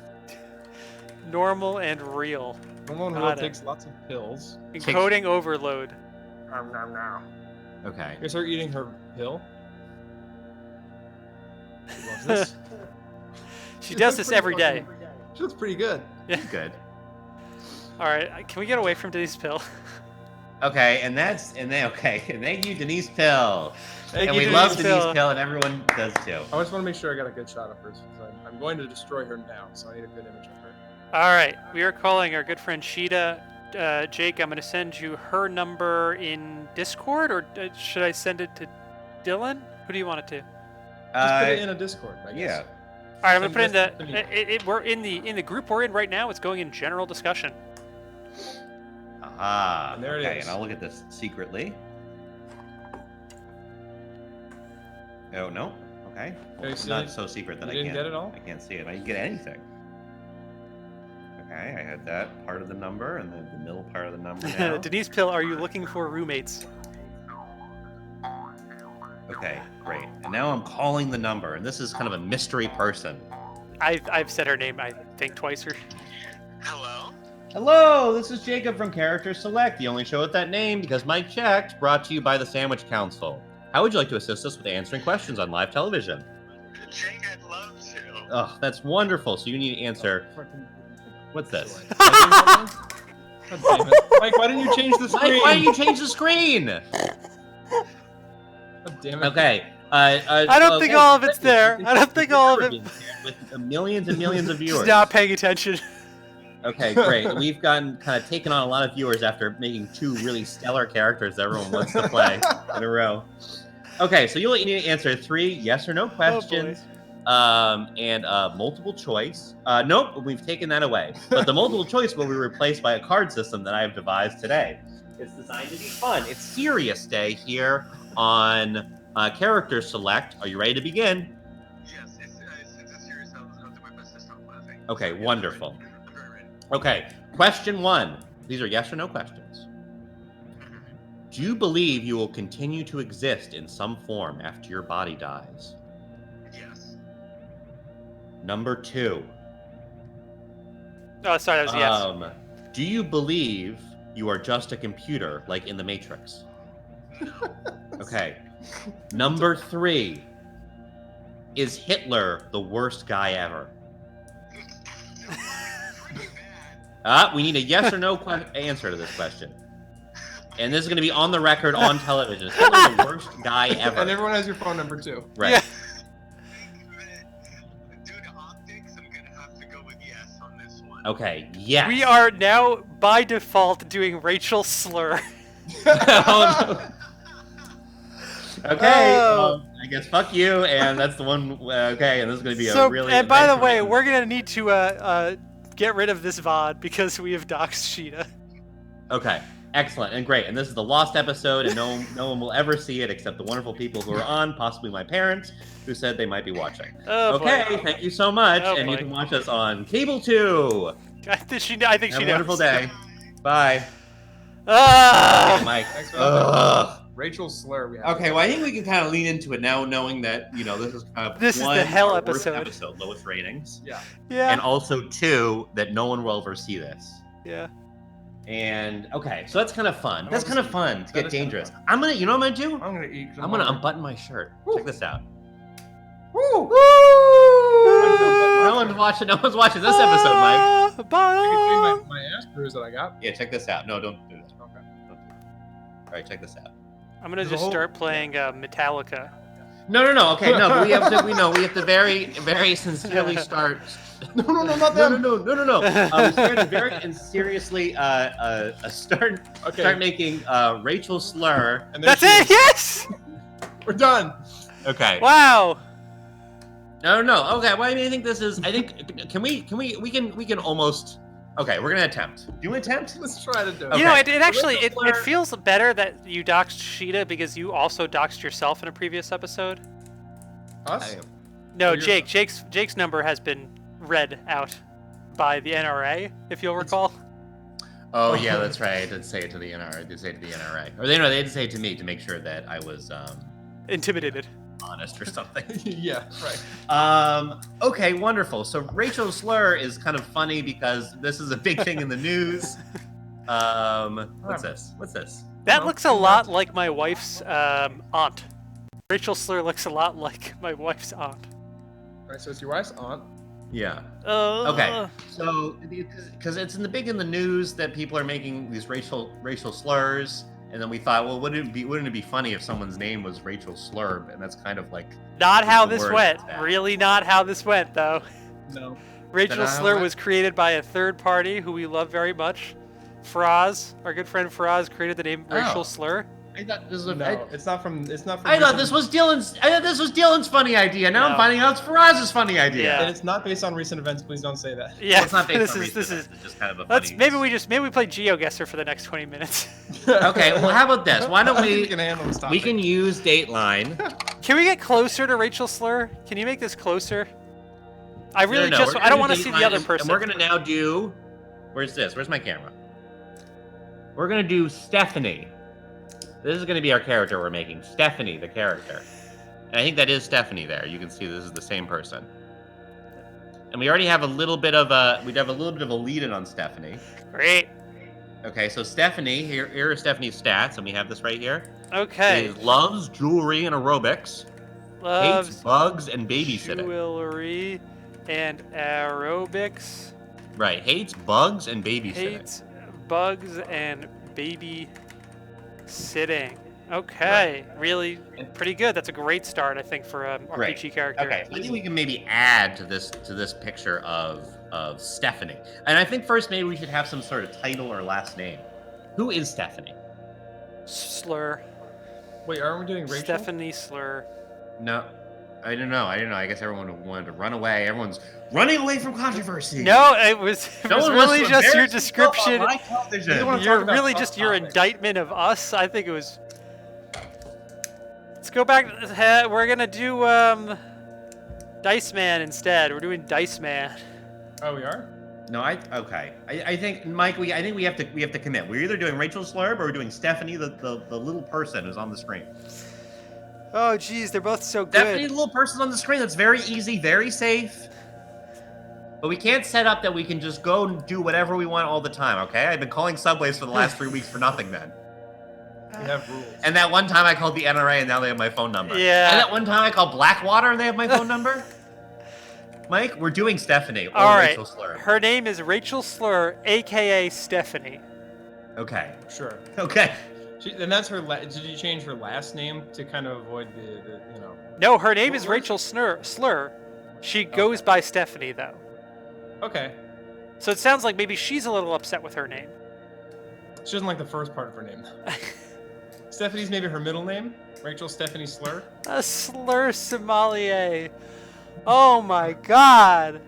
A: Normal and real.
B: Normal and real takes lots of pills.
A: Encoding overload.
C: Okay.
B: Is her eating her pill? She loves this.
A: She does this every day.
B: She looks pretty good.
A: Yeah.
C: Good.
A: All right, can we get away from Denise Pill?
C: Okay, and thank you, Denise Pill.
A: Thank
C: and
A: you,
C: we
A: Denise
C: love
A: Pill.
C: Denise Pill, and everyone does too.
B: I just want to make sure I got a good shot of her, because I'm going to destroy her now, so I need a good image of her.
A: All right, we are calling our good friend Sheeta. Jake, I'm going to send you her number in Discord, or should I send it to Dylan? Who do you want it to?
B: Just put it in a Discord, I guess.
C: Yeah.
A: All right, I'm going to put it in we're in the group we're in right now. It's going in general discussion.
C: And
B: there it is.
C: And I'll look at this secretly. Oh no. Okay. It's not so secret that I can't
B: get it all?
C: I can't see it. I didn't get anything. Okay, I had that part of the number and then the middle part of the number now.
A: Denise Pill, are you looking for roommates?
C: Okay, great. And now I'm calling the number, and this is kind of a mystery person.
A: I've said her name, I think, twice.
D: Hello?
C: Hello, this is Jacob from Character Select, the only show with that name because Mike checked, brought to you by the Sandwich Council. How would you like to assist us with answering questions on live television?
D: Jake, I'd love to.
C: Oh, that's wonderful. So you need to answer. What's this?
B: God damn it. Mike, why didn't you change the screen?
C: Mike, why didn't you change the screen?
B: God damn it.
C: Okay.
A: I don't think all of it's there. I don't think all of it.
C: With millions and millions of viewers.
A: She's not paying attention.
C: Okay, great. We've taken on a lot of viewers after making two really stellar characters that everyone wants to play in a row. Okay, so you need to answer 3 yes or no questions.
A: Oh,
C: And multiple choice. Nope, we've taken that away. But the multiple choice will be replaced by a card system that I have devised today. It's designed to be fun. It's Serious Day here on Character Select. Are you ready to begin?
D: Yes, since it's serious, I'll do my best to stop laughing.
C: Okay,
D: So, yeah,
C: wonderful.
D: I'm very ready.
C: Okay, question 1. These are yes or no questions. Do you believe you will continue to exist in some form after your body dies?
D: Yes.
C: Number 2.
A: Oh, sorry, that was yes.
C: Do you believe you are just a computer, like in the Matrix?
D: No.
C: Okay. Number 3. Is Hitler the worst guy ever?
D: Pretty bad.
C: We need a yes or no answer to this question. And this is going to be on the record on television. Is Hitler the worst guy ever?
B: And everyone has your phone number too.
C: Right.
A: Yeah.
D: Due to optics, I'm gonna have to go with yes on this one.
C: Okay, yes.
A: We are now, by default, doing Rachel Slur.
C: Oh, no. Okay,
A: Oh.
C: I guess fuck you, and that's the one. Okay, and this is going to be
A: So,
C: a really.
A: and by the way,
C: adventurous-
A: we're gonna need to get rid of this VOD because we have doxed Sheeta.
C: Okay, excellent and great. And this is the lost episode, and no one will ever see it except the wonderful people who are on, possibly my parents, who said they might be watching.
A: Oh,
C: Okay,
A: boy.
C: thank you so much,
A: Oh,
C: and you
A: boy.
C: can watch us on Cable 2.
A: I think she
C: Have
A: knows.
C: a wonderful day. Bye.
A: Ah!
C: Oh, Mike.
B: Thanks for
C: Ugh.
B: Rachel Slur. We have.
C: Okay, well, I think we can kind of lean into it now, knowing that this is kind of
A: This is the
C: one,
A: hell
C: our worst
A: episode.
C: lowest ratings,
B: Yeah.
A: Yeah.
C: and also 2 that no one will ever see this.
A: Yeah.
C: And okay, so that's kind of fun.
B: I
C: That's
B: want
C: kind
B: to
C: of fun to
B: That
C: get
B: is kinda
C: dangerous.
B: fun.
C: I'm gonna, you know what I'm gonna do?
B: I'm gonna eat.
C: I'm gonna unbutton my shirt. Check this out.
B: Woo!
C: No one's watching. No one's watching this episode, Mike.
B: I can
A: Mike.
B: see my ass bruise that I got.
C: Yeah, check this out. No, don't do that.
B: Okay.
C: All right, check this out.
A: I'm gonna
B: There's a
A: just
B: whole-
A: start playing Metallica.
C: No. Okay, no. But we have to very, very sincerely start.
B: No, not
C: No.
B: them.
C: We started very and seriously start
B: Okay.
C: making Rachel Slur.
B: And there
A: That's
B: she
A: it.
B: is.
A: Yes.
B: We're done.
C: Okay.
A: Wow.
C: No. Okay. Well, I mean, I think this is. I think we can almost. Okay, we're gonna attempt. Do you want to attempt?
B: Let's try to do it.
C: Okay.
A: You know, it actually
C: Rachel
A: it
C: Slur-
A: feels better that you doxed Sheeta because you also doxed yourself in a previous episode.
B: Us?
A: No,
B: Oh, you're-
A: Jake's number has been read out by the NRA, if you'll recall.
C: Oh yeah, that's right. I did say it to the NRA. I did say it to the NRA, or they did say it to me to make sure that I was
A: Intimidated.
C: honest or something.
B: Yeah, right.
C: Okay, wonderful. So Rachel Slur is kind of funny because this is a big thing in the news. What's this?
A: That
B: Well,
A: looks a lot like my wife's aunt. Rachel Slur looks a lot like my wife's aunt.
B: All right, so it's your wife's aunt.
C: Yeah.
A: Uh,
C: Okay. So because it's in the news that people are making these racial slurs, and then we thought, well, wouldn't it be funny if someone's name was Rachel Slurb? And that's kind of like
A: Not how
C: the
A: this
C: word
A: went.
C: for that.
A: Really not how this went, though.
B: No.
A: Rachel
C: Then I-
A: Slur was created by a third party who we love very much. Faraz, our good friend Faraz, created the name Rachel
C: Oh.
A: Slur.
C: I thought this was
B: No, it's not from. It's not from.
C: I thought this was Dylan's funny idea. Now
A: No.
C: I'm finding out it's Faraz's funny idea.
A: Yeah.
B: And it's not based on recent events. Please don't say that.
A: Yeah,
C: Well, it's not based
A: this
C: on
A: is
C: recent events, it's just kind of a
A: Let's
C: funny.
A: maybe we play GeoGuessr for the next 20 minutes.
C: Okay, well, how about this? Why don't
B: I think
C: we
B: we can handle this
C: we
B: topic.
C: can use Dateline.
A: Can we get closer to Rachel Slur? Can you make this closer? I really
C: No,
A: just
C: we're
A: I don't
C: gonna
A: want
C: do
A: to see the
C: Dateline,
A: other person.
C: And we're gonna now do. Where's this? Where's my camera? We're gonna do Stephanie. This is gonna be our character we're making. Stephanie, the character. And I think that is Stephanie there. You can see this is the same person. And we already have a little bit of a lead in on Stephanie.
A: Great.
C: Okay, so Stephanie, here are Stephanie's stats, and we have this right here.
A: Okay.
C: Is loves jewelry and aerobics, hates
A: Loves
C: bugs and babysitting.
A: jewelry and aerobics.
C: Right, hates bugs and babysitting.
A: Hates bugs and babysitting. Okay, really pretty good. That's a great start, I think, for a
C: Great.
A: RPG character.
C: Okay, I think we can maybe add to this picture of Stephanie, and I think first maybe we should have some sort of title or last name. Who is Stephanie?
A: Slur.
B: Wait, aren't we doing Rachel?
A: Stephanie Slur.
C: No, I don't know. I guess everyone wanted to run away. Everyone's running away from controversy.
A: No, it was
C: No one
A: really
C: wants to
A: just your
C: embarrass himself on
A: description.
C: live television.
B: You don't want to
A: You're
B: talk about
A: really
B: tough
A: just your
B: topics.
A: indictment of us. I think it was. Let's go back. We're gonna do Dice Man instead. We're doing Dice Man.
B: Oh, we are?
C: No, okay. I think Mike, we have to commit. We're either doing Rachel Slurb or we're doing Stephanie, the little person who's on the screen.
A: Oh, geez, they're both so
C: Stephanie,
A: good.
C: the little person on the screen. That's very easy, very safe. But we can't set up that we can just go and do whatever we want all the time. Okay? I've been calling subways for the last 3 weeks for nothing. Then.
B: We have rules.
C: And that one time I called the NRA and now they have my phone number.
A: Yeah.
C: And that one time I called Blackwater and they have my phone number. Mike, we're doing Stephanie or
A: All right.
C: Rachel Slur.
A: Her name is Rachel Slur, aka Stephanie.
C: Okay.
B: Sure.
C: Okay.
B: And that's her. Did you change her last name to kind of avoid the you know?
A: No, her name
B: What
A: is
B: was-
A: Rachel Slur. She goes by Stephanie though.
B: Okay.
A: So it sounds like maybe she's a little upset with her name.
B: She doesn't like the first part of her name. Stephanie's maybe her middle name. Rachel Stephanie Slur.
A: A slur sommelier. Oh my god.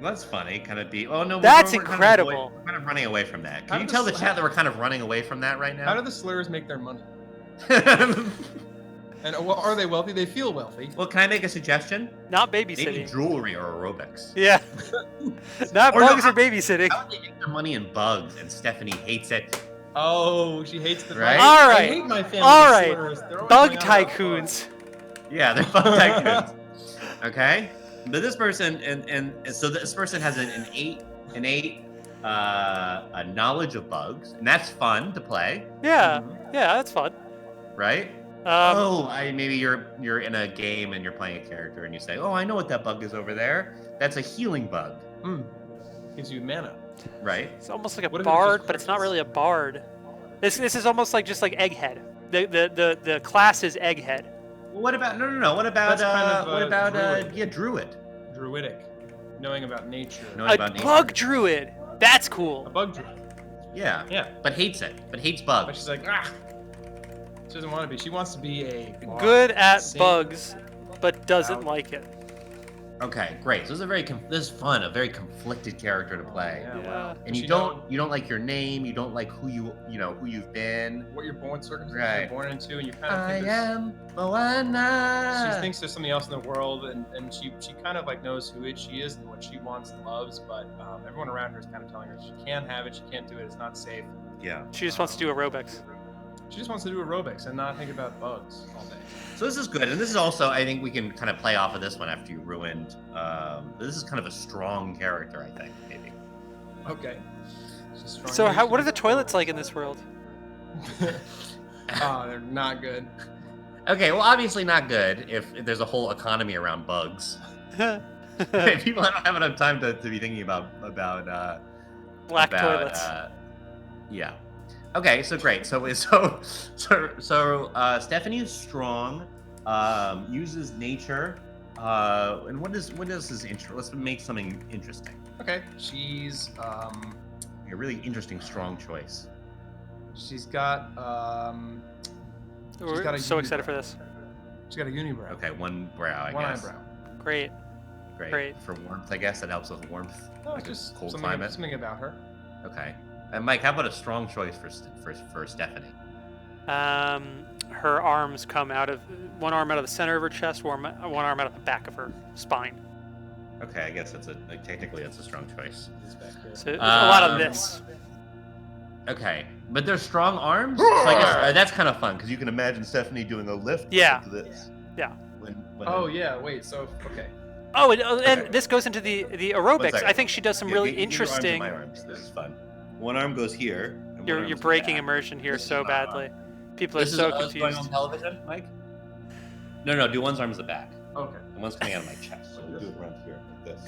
C: Well, that's funny. Kind of be. Oh no.
A: That's
C: we're kind of
A: incredible.
C: we're kind of running away from that.
B: How
C: Can you
B: did
C: tell the
B: this-
C: chat that we're kind of running away from that right
B: How
C: now?
B: do the slurs make their money? And well, are they wealthy? They feel wealthy.
C: Well, can I make a suggestion?
A: Not
C: Maybe
A: babysitting.
C: jewelry or aerobics.
A: Yeah. Not
C: Or no,
A: bugs or babysitting.
C: How would they make their money in bugs? And Stephanie hates it.
B: Oh, she hates the
C: Right?
B: bugs.
A: All
B: I
A: right.
B: hate my family
A: All right.
B: slurs. They're always
A: Bug
B: going on about
A: tycoons.
C: Yeah, they're bug tycoons. Okay, but this person and so this person has an innate a knowledge of bugs, and that's fun to play,
A: Yeah. Yeah, that's fun.
C: right? Maybe you're in a game and you're playing a character and you say, oh, I know what that bug is over there. That's a healing bug,
B: bugs. Gives you mana.
C: right?
A: It's almost like a
B: What if it was
A: bard,
B: just
A: but it's not
B: crickets?
A: really a bard. This is almost like just like Egghead. The class is Egghead.
C: Well, what about no? What about
B: That's kind of, druid.
C: druid?
B: Druidic. Knowing about nature.
C: Knowing
A: A
C: about nature.
A: bug druid. That's
B: A
A: cool.
B: bug druid.
C: Yeah,
B: Yeah.
C: but hates it. But hates
B: But
C: bugs.
B: she's like, ah. She doesn't want to be. She wants to be a
A: Good at
B: saint.
A: bugs, but doesn't
B: Out.
A: like it.
C: Okay, great. So this is fun. A very conflicted character to play.
B: Yeah,
A: Yeah.
B: wow.
C: And
B: Does
C: you
B: she
C: don't
B: know
C: like your name. You don't like who you've been.
B: what you're born circumstances
C: Right.
B: you're born into, and you kind of
C: I
B: think there's-
C: am Moana.
B: she thinks there's something else in the world, and she kind of like knows who she is and what she wants and loves, but everyone around her is kind of telling her she can't have it, she can't do it, it's not safe.
C: Yeah.
A: She just wants to do aerobics.
B: She just wants to do aerobics and not think about bugs all day.
C: So this is good, and this is also I think we can kind of play off of this one after you ruined. This is kind of a strong character, I think maybe.
B: Okay. She's strong
A: So
B: enough
A: what
B: to
A: are the
B: do
A: toilets like
B: aerobics.
A: in this world?
B: Oh, they're not good.
C: Okay, well obviously not good if there's a whole economy around bugs. People don't have enough time to be thinking about
A: Black
C: about,
A: toilets.
C: Yeah. Okay, so great. So Stephanie is strong, uses nature, and what is his intro? Let's make something interesting.
B: Okay. She's
C: A really interesting, strong choice.
B: she's got
A: We're
B: got a
A: so
B: unibrow.
A: excited for this.
B: she's got a unibrow.
C: Okay, one brow, I
B: One
C: guess.
B: eyebrow.
A: Great.
C: Great.
A: Great.
C: For warmth, I guess that helps with warmth.
B: No,
C: like a
B: just
C: cold
B: something,
C: climate.
B: something about her.
C: Okay. And Mike, how about a strong choice for Stephanie?
A: Her arms come out of one arm out of the center of her chest, one arm out of the back of her spine.
C: Okay, I guess technically that's a strong choice.
B: This back here.
A: So a lot of
C: Um,
A: this.
C: Okay, but they're strong arms. So I guess that's kind of fun because you can imagine Stephanie doing a lift.
A: Yeah.
C: Like this.
A: Yeah.
C: When
B: Oh yeah, wait. So okay.
A: Oh, and
C: Okay.
A: this goes into the aerobics.
C: second.
A: I think she does some
C: Yeah,
A: really
C: get your arms in
A: interesting.
C: my arms. This is fun. One arm goes here. and one
A: You're
C: arm goes
A: breaking
C: back.
A: immersion here
C: This is
A: so
C: my arm.
A: badly. People are
C: This is
A: so
C: us going
A: confused.
C: on television, Mike. No, do one's arms the back.
B: Okay.
C: And one's coming out of my chest. So we'll do it around here like this.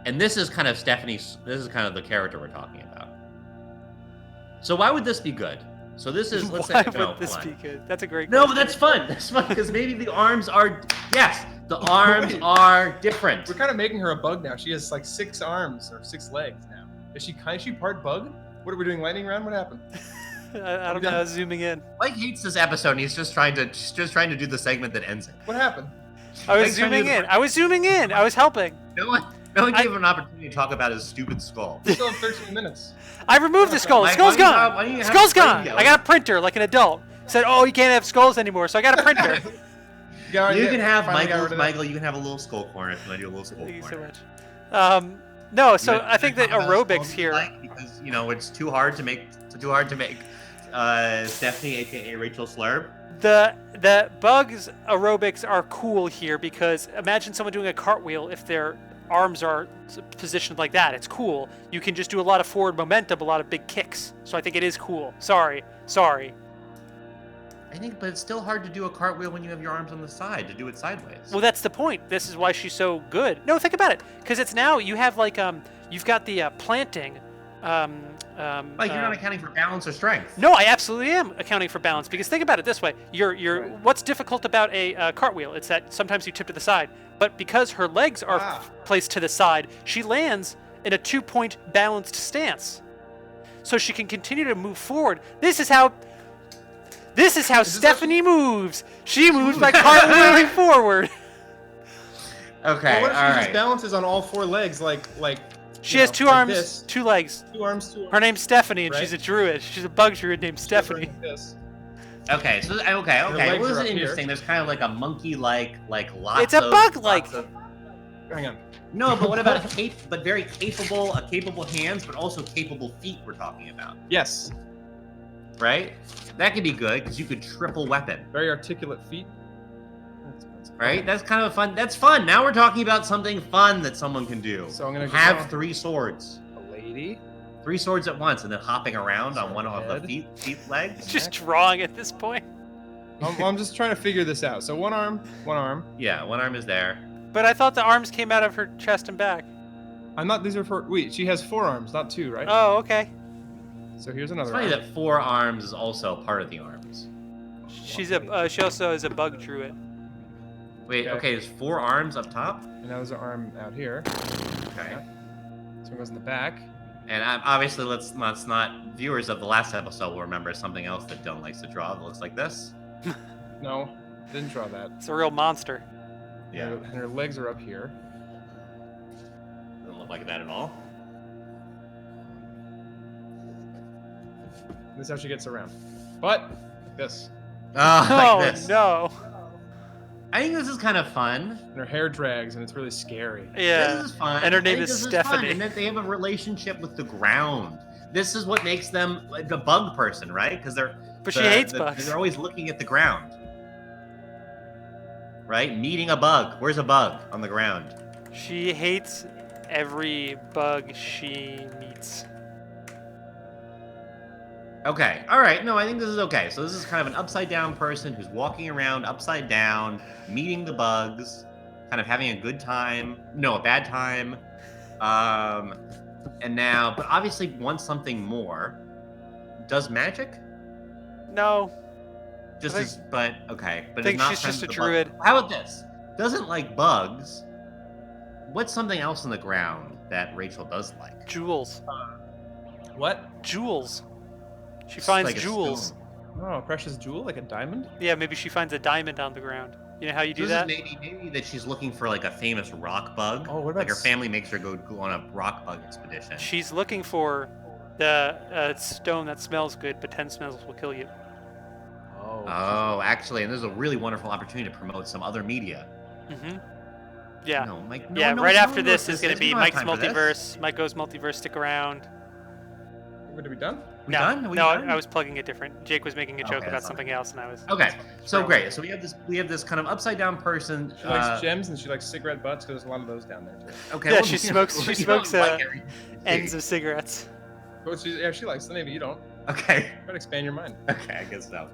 C: And this is kind of Stephanie's. This is kind of the character we're talking about. So why would this be good? So this is. Let's
A: Why
C: say.
A: would
C: No,
A: this
C: hold
A: be
C: on.
A: good? That's a great
C: No,
A: question.
C: but that's fun. That's fun because maybe the arms are. Yes, the arms are different.
B: We're kind of making her a bug now. She has like 6 arms or 6 legs now. Is she part bug? What are we doing? Lightning round? What happened?
A: I don't know. I was zooming in.
C: Mike hates this episode, and he's just trying to do the segment that ends it.
B: What happened?
A: I was
C: Mike's trying to
A: zooming
C: do the-
A: in. I was zooming in. I was helping.
C: No one gave him an opportunity to talk about his stupid skull.
B: We still have 13 minutes.
A: I removed the skull. The
C: Mike,
A: skull's
C: why don't you
A: gone.
C: why don't you have
A: Skull's
C: Frank
A: gone.
C: yell?
A: I got a printer like an adult. Said, oh, you can't have skulls anymore, so I got a printer.
C: You can have
B: finally got rid of that.
C: Michael. You can have a little skull corner if you want to do a little skull
A: Thank you so
C: corner.
A: much. No, so
C: You
A: I think that
C: talk about
A: aerobics
C: skulls you
A: here.
C: like, because it's too hard to make Stephanie, aka Rachel Slurb.
A: The bugs aerobics are cool here because imagine someone doing a cartwheel if their arms are positioned like that. It's cool. You can just do a lot of forward momentum, a lot of big kicks. So I think it is cool. Sorry.
C: I think, but it's still hard to do a cartwheel when you have your arms on the side to do it sideways.
A: Well, that's the point. This is why she's so good. No, think about it. Because it's now you have like you've got the planting.
C: Like you're not accounting for balance or strength.
A: No, I absolutely am accounting for balance because think about it this way: what's difficult about a cartwheel? It's that sometimes you tip to the side, but because her legs are placed to the side, she lands in a 2-point balanced stance, so she can continue to move forward. This is how Stephanie moves. She moves by cartwheeling forward.
C: Okay,
B: Well, what if
C: all
B: she
C: right.
B: just balances on all 4 legs, like?
A: She has 2
B: like
A: arms,
B: this?
A: 2 legs.
B: 2 arms, 2 arms.
A: Her name's Stephanie, and
B: Right.
A: she's a druid. She's a bug druid named Stephanie.
B: Like this.
C: Okay, so okay.
B: legs
C: Well, this
B: are
C: is
B: up here.
C: interesting. There's kind of like a monkey-like, lots.
A: It's a bug-like.
B: Hang on.
C: No, but what about very capable hands, but also capable feet? We're talking about,
B: Yes.
C: right? That could be good because you could triple weapon,
B: Very articulate feet.
C: right? That's kind of fun. That's fun. Now we're talking about something fun that someone can do.
B: So I'm gonna go
C: have
B: down.
C: 3 swords.
B: A lady.
C: 3 swords at once, and then hopping around on one of the
B: Head.
C: feet legs.
A: Just drawing at this point.
B: I'm just trying to figure this out. So one arm.
C: Yeah, one arm is there.
A: But I thought the arms came out of her chest and back.
B: I'm not. These are for. Wait, she has 4 arms, not 2, right?
A: Oh, okay.
B: So here's
C: It's
B: another
C: funny
B: arm.
C: that 4 arms is also part of the arms.
A: She also is a bug druid.
C: Wait,
B: Okay.
C: okay, there's 4 arms up top.
B: And now there's an arm out here.
C: Okay.
B: So it goes in the back.
C: And obviously, let's not viewers of the last episode will remember something else that Dylan likes to draw that looks like this.
B: No, didn't draw that.
A: It's a real monster.
C: Yeah,
B: And her legs are up here.
C: doesn't look like that at all.
B: This is how she gets around. But like this.
A: Oh,
C: Like this.
A: no.
C: I think this is kind of fun.
B: And her hair drags, and it's really scary.
A: Yeah.
C: This is fun.
A: And her
C: I
A: name
C: think
A: is
C: this
A: Stephanie.
C: fun, and that they have a relationship with the ground. This is what makes them like a bug person, right? Because
A: But she hates bugs.
C: They're always looking at the ground. Right? Meeting a bug. Where's a bug? On the ground.
A: She hates every bug she meets.
C: Okay. All right. No, I think this is okay. So this is kind of an upside down person who's walking around upside down, meeting the bugs, kind of having a good time. No, a bad time. And now, but obviously wants something more. Does magic?
A: No.
C: Just
A: I
C: as, but okay. But
A: think
C: is not
A: she's
C: friends
A: just a
C: with the bug.
A: druid.
C: How about this? Doesn't like bugs. What's something else in the ground that Rachel does like?
A: Jewels.
B: What?
A: Jewels. She finds
C: Like a
A: jewels.
C: stone.
B: Oh, a precious jewel, like a diamond?
A: Yeah, maybe she finds a diamond on the ground. You know how you do
C: This
A: that?
C: is maybe that she's looking for like a famous rock bug.
B: Oh, what about
C: like her
B: s-
C: family makes her go on a rock bug expedition.
A: She's looking for the stone that smells good, but 10 smells will kill you.
B: Oh.
C: Oh, actually, and there's a really wonderful opportunity to promote some other media.
A: Mm-hmm. Yeah.
C: No, Mike,
A: Yeah,
C: no
A: right
C: one
A: after
C: knows
A: this
C: what
A: is going to be
C: We don't have
A: Mike's
C: time for this.
A: Multiverse. Mike Goes Multiverse, stick around.
B: We're to be done?
C: We
A: no,
C: done? Are we
A: no,
C: done?
A: I was plugging it different. Jake was making a joke
C: Okay,
A: about
C: that's
A: something else, and I was...
C: Okay, so
A: Scroll.
C: great. So we have this kind of upside down person.
B: She likes gems and she likes cigarette butts because there's a lot of those down there too.
C: Okay,
A: Yeah,
C: well,
A: she
C: you
A: smokes-
C: know,
A: she
C: you don't
A: smokes,
C: like everything.
A: Ends of cigarettes.
B: But she likes the name, but you don't.
C: Okay.
B: Try to expand your mind.
C: Okay, I guess so.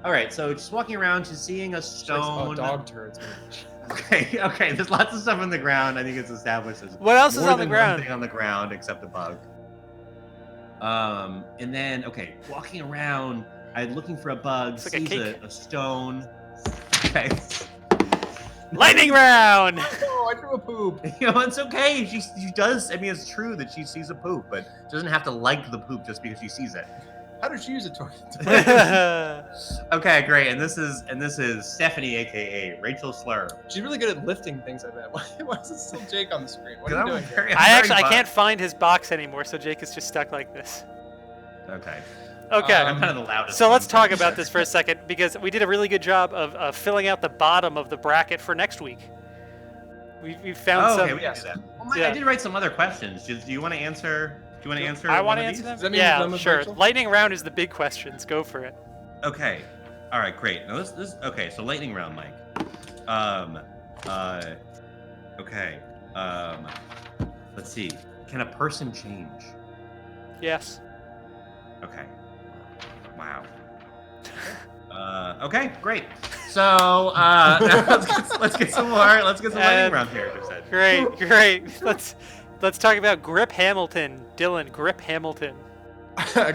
C: All right, so she's walking around. She's seeing a
B: She likes,
C: stone.
B: dog turds.
C: Okay. There's lots of stuff on the ground. I think it's established as
A: What else is
C: more
A: on the
C: than
A: ground?
C: One thing on the ground except a bug. And then walking around, I'm looking for a bug.
A: It's like a
C: Sees
A: cake.
C: a stone. Okay.
A: Lightning round!
B: Oh, I drew a poop.
C: It's okay. She does. I mean, it's true that she sees a poop, but doesn't have to like the poop just because she sees it.
B: How did you use a torch?
C: Okay, great. And this is Stephanie, aka Rachel Slur.
B: She's really good at lifting things. I bet. Why is it still Jake on the screen? What are you doing? Here?
A: I can't find his box anymore, so Jake is just stuck like this.
C: Okay.
A: Okay.
C: I'm kind of the loudest.
A: So let's
C: one.
A: talk about this for a second, because we did a really good job of filling out the bottom of the bracket for next week. We found some.
C: Okay, we can do that. Well, Mike,
A: Yeah.
C: I did write some other questions. Do you want to answer? Do you want to answer?
A: I
C: want
A: want
C: to
A: to answer them.
B: Does that mean we're
A: Yeah,
B: done with
A: sure.
B: Rachel?
A: Lightning round is the big questions. Go for it.
C: Okay. All right. Great. Now this. Okay. So lightning round, Mike. Okay. Let's see. Can a person change?
A: Yes.
C: Okay. Wow. Okay, great. So let's get some more. Let's get some lightning round characters. Then.
A: Great. Let's talk about Grip Hamilton. Dylan, Grip Hamilton.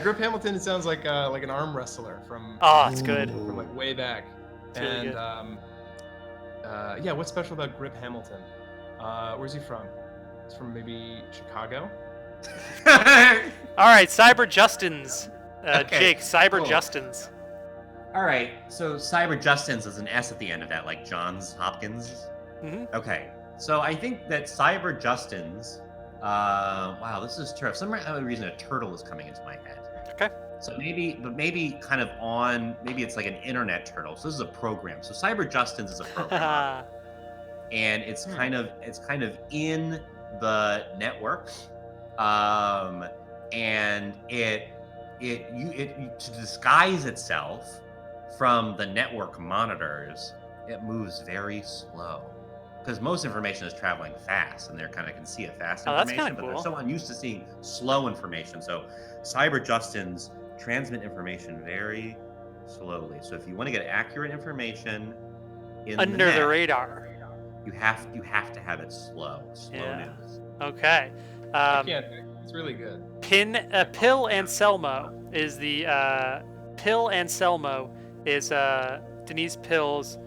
B: Grip Hamilton. It sounds like an arm wrestler from.
A: Oh, it's good.
B: From like way back.
A: It's really good.
B: Yeah. What's special about Grip Hamilton? Where's he from? He's from maybe Chicago.
A: All right, Cyber Justins.
C: Okay,
A: Jake, Cyber
B: cool.
A: Justins.
C: All right. So Cyber Justins is an S at the end of that, like Johns Hopkins.
A: Mm-hmm.
C: Okay. So I think that Cyber Justins. Wow, this is tough. For some reason a turtle is coming into my head.
A: Okay.
C: So maybe kind of maybe it's like an internet turtle. So this is a program. So Cyber Justins is a program. And it's kind of in the network, and it to disguise itself from the network monitors, it moves very slow, because most information is traveling fast, and they're kind of can see it fast
A: Oh, that's
C: information,
A: kinda
C: but
A: cool.
C: they're so unused to seeing slow information. So Cyber Justins transmit information very slowly. So if you want to get accurate information in
A: Under the
C: net,
A: radar.
C: you have to have it slow
A: Yeah.
C: news.
A: Okay.
B: I can't. It's really good.
A: Pill Anselmo is the Pill Anselmo is Denise Pill's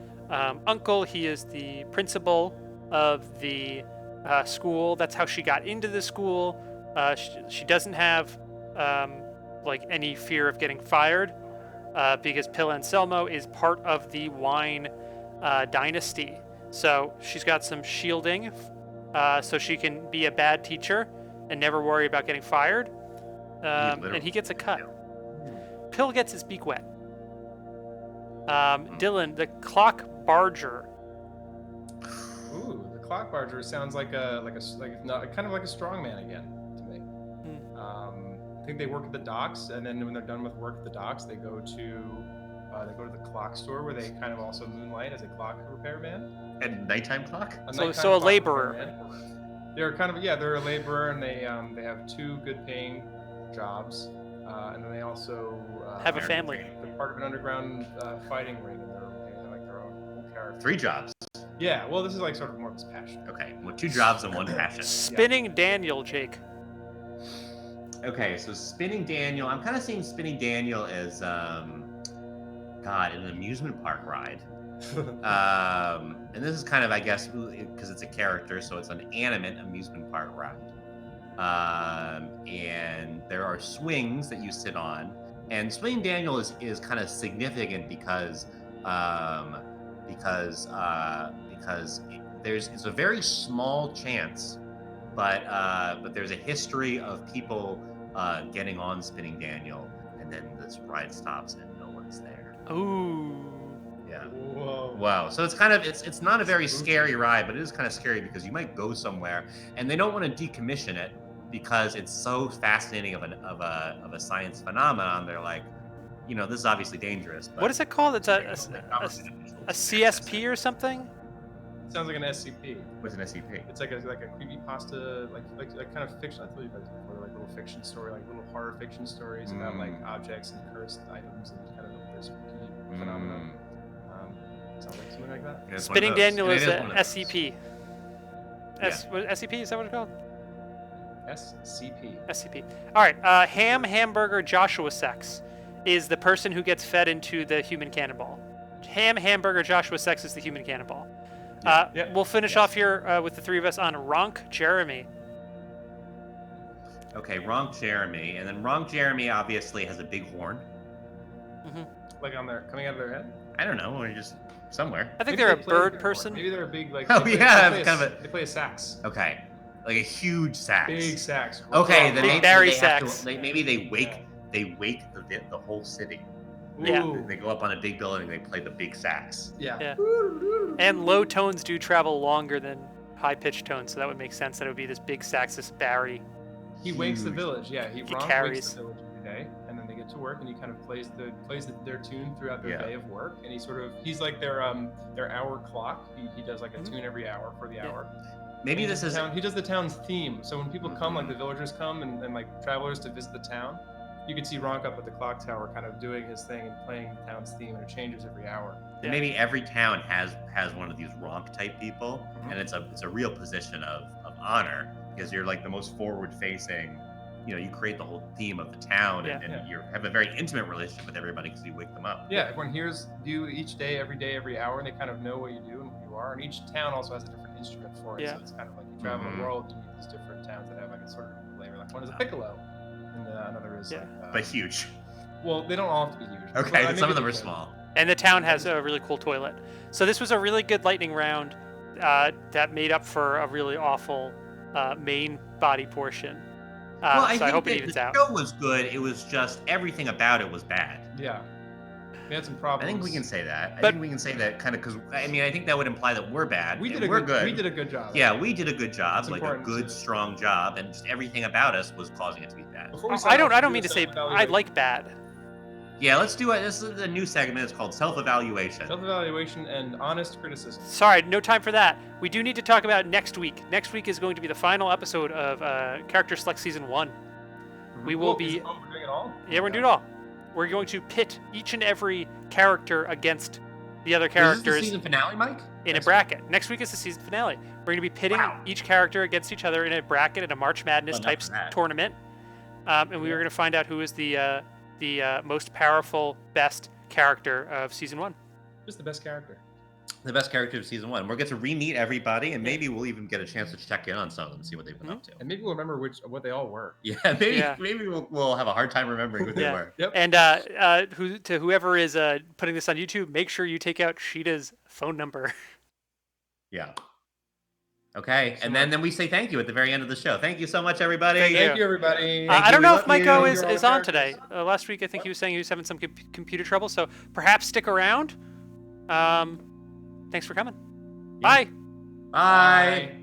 A: uncle. He is the principal of the school. That's how she got into the school. She doesn't have like any fear of getting fired because Pill Anselmo is part of the wine dynasty. So she's got some shielding so she can be a bad teacher and never worry about getting fired. And he gets a cut. Pill gets his beak wet. Dylan, the Clock Barger.
B: Ooh, the Clock Barger sounds like kind of like a strongman again to me. I think they work at the docks, and then when they're done with work at the docks, they go to the clock store where they kind of also moonlight as a clock repairman.
C: And nighttime clock?
A: So a laborer.
B: They're they're a laborer, and they have two good paying jobs, and then they also
A: Have a family.
B: They're part of an underground fighting ring, and they're like their own character.
C: 3 jobs.
B: Yeah, well, this is like sort of more of his passion.
C: Okay, well, 2 jobs and 1 passion.
A: Spinning Daniel, Jake.
C: Okay, so Spinning Daniel, I'm kind of seeing Spinning Daniel as, an amusement park ride. And this is kind of, I guess, because it's a character, so it's an animate amusement park ride. And there are swings that you sit on, and Spinning Daniel is kind of significant because it's a very small chance, but there's a history of people getting on Spinning Daniel, and then this ride stops and no one's there.
A: Ooh.
C: Yeah.
B: Whoa.
C: Wow. So it's kind of it's not a very scary ride, but it is kind of scary because you might go somewhere and they don't want to decommission it because it's so fascinating of a science phenomenon. They're like, this is obviously dangerous. But
A: What is it called? It's a CSP or something?
B: Sounds like an SCP.
C: What's an SCP?
B: It's like a creepypasta, like kind of fiction. I told you about this before, like little fiction story, like little horror fiction stories about like objects and cursed items and kind of their spooky phenomenon. Sounds like something like that.
C: Yeah, it's one of
A: Spinning
C: those.
A: Daniel
C: It
A: is
C: one
A: a
C: of those.
A: SCP. SCP, is that what it's called?
B: SCP.
A: SCP. All right. Hamburger Joshua Sex is the person who gets fed into the human cannonball. Hamburger Joshua Sex is the human cannonball. We'll finish off here with the 3 of us on Ronk Jeremy.
C: Okay, Wrong Jeremy, and then Wrong Jeremy obviously has a big horn.
B: Like on their coming out of their head.
C: I don't know, or just somewhere.
A: I think
B: Maybe
A: they're a
B: they play
A: bird
B: their
A: person.
B: horn. Maybe they're a big like.
C: Oh,
B: they play-
C: yeah,
B: they play
C: it's kind of
B: they play a sax.
C: Okay, like a huge sax.
B: Big sax.
C: Okay, then
A: Big
C: maybe
A: Barry
C: they have
A: sax.
C: to. Maybe they wake the whole city.
A: Yeah.
B: Ooh.
C: They go up on a big building and they play the big sax.
B: Yeah.
A: Yeah. And low tones do travel longer than high-pitched tones, so that would make sense that it would be this big sax, this Barry.
B: He wakes the
C: Huge.
B: village. Yeah, he wakes
A: carries.
B: the village every day, and then they get to work, and he kind of plays their tune throughout their
C: Yeah.
B: day of work, and he's like their hour clock. He does like a tune every hour for the
A: Yeah.
B: hour.
C: Maybe
B: And
C: this is.
B: he does the town's theme. So when people come, like the villagers come and like travelers to visit the town, you can see Ronk up at the clock tower kind of doing his thing and playing the town's theme, and it changes every hour.
A: Yeah.
C: Maybe every town has one of these Ronk type people,
B: Mhm.
C: and it's a real position of honor because you're like the most forward facing. You know, you create the whole theme of the town, and
B: Yeah.
C: you have a very intimate relationship with everybody because you wake them up.
B: Yeah, everyone hears you each day, every hour, and they kind of know what you do and who you are. And each town also has a different instrument for it.
A: Yeah.
B: So it's kind of like you travel
C: Mhm.
B: the world, you meet these different towns that have like a sort of flavor. Like one is a piccolo, and another is
A: Yeah.
B: like.
C: But huge.
B: Well, they don't all have to be huge.
C: Okay,
B: Well,
C: some
B: maybe
C: of them
B: they
C: are
B: can.
C: small.
A: And the town has a really cool toilet. So this was a really good lightning round that made up for a really awful main body portion.
C: Well,
A: so I hope it
C: that
A: evens
C: the
A: out.
C: show was good. It was just everything about it was bad.
B: Yeah. They had some
C: I
B: problems.
C: think we can say that. I
A: But-
C: think we can say that kind of because I mean I think that would imply that we're bad.
B: We
C: and
B: did a
C: we're
B: good. We did a good job.
C: Yeah, we did a good job,
B: It's
C: like a
B: important
C: good,
B: to-
C: strong job, and just everything about us was causing it to be bad.
B: Before we sign
A: I don't.
B: off,
A: I don't
B: do
A: mean
B: a
A: to say I
B: self-evaluation.
A: like bad.
C: Yeah, let's do it. This is a new segment. It's called self-evaluation.
B: Self-evaluation and honest criticism.
A: Sorry, no time for that. We do need to talk about next week. Next week is going to be the final episode of Character Select Season 1. We will be.
B: Oh, we're doing it all.
A: Yeah, we're going to do it all. We're going to pit each and every character against the other
C: Is this the
A: characters
C: season finale, Mike?
A: in a bracket. Next week is the season finale. We're going to be pitting
C: Wow.
A: each character against each other in a bracket in a March Madness
C: Well,
A: type
C: not for that.
A: tournament. And we were going to find out who is the most powerful, best character of season 1.
B: Just the best character.
C: The best character of season 1. We'll get to re-meet everybody, and maybe we'll even get a chance to check in on some of them, see what they've been up to.
B: And maybe we'll remember what they all were.
C: Yeah, maybe
A: Yeah.
C: maybe we'll have a hard time remembering who they
A: Yeah.
C: were.
B: Yep.
A: And to whoever is putting this on YouTube, make sure you take out Sheeta's phone number.
C: Yeah. Okay, and then we say thank you at the very end of the show. Thank you so much, everybody.
A: Thank
B: Thank you, everybody.
A: I
C: you,
A: don't
C: we
A: know
C: love
A: if Maiko
C: you.
A: is
B: You're all
A: on
B: characters.
A: today. Last week, I think he was saying he was having some computer trouble, so perhaps stick around. Thanks for coming.
C: Yeah.
A: Bye.
C: Bye.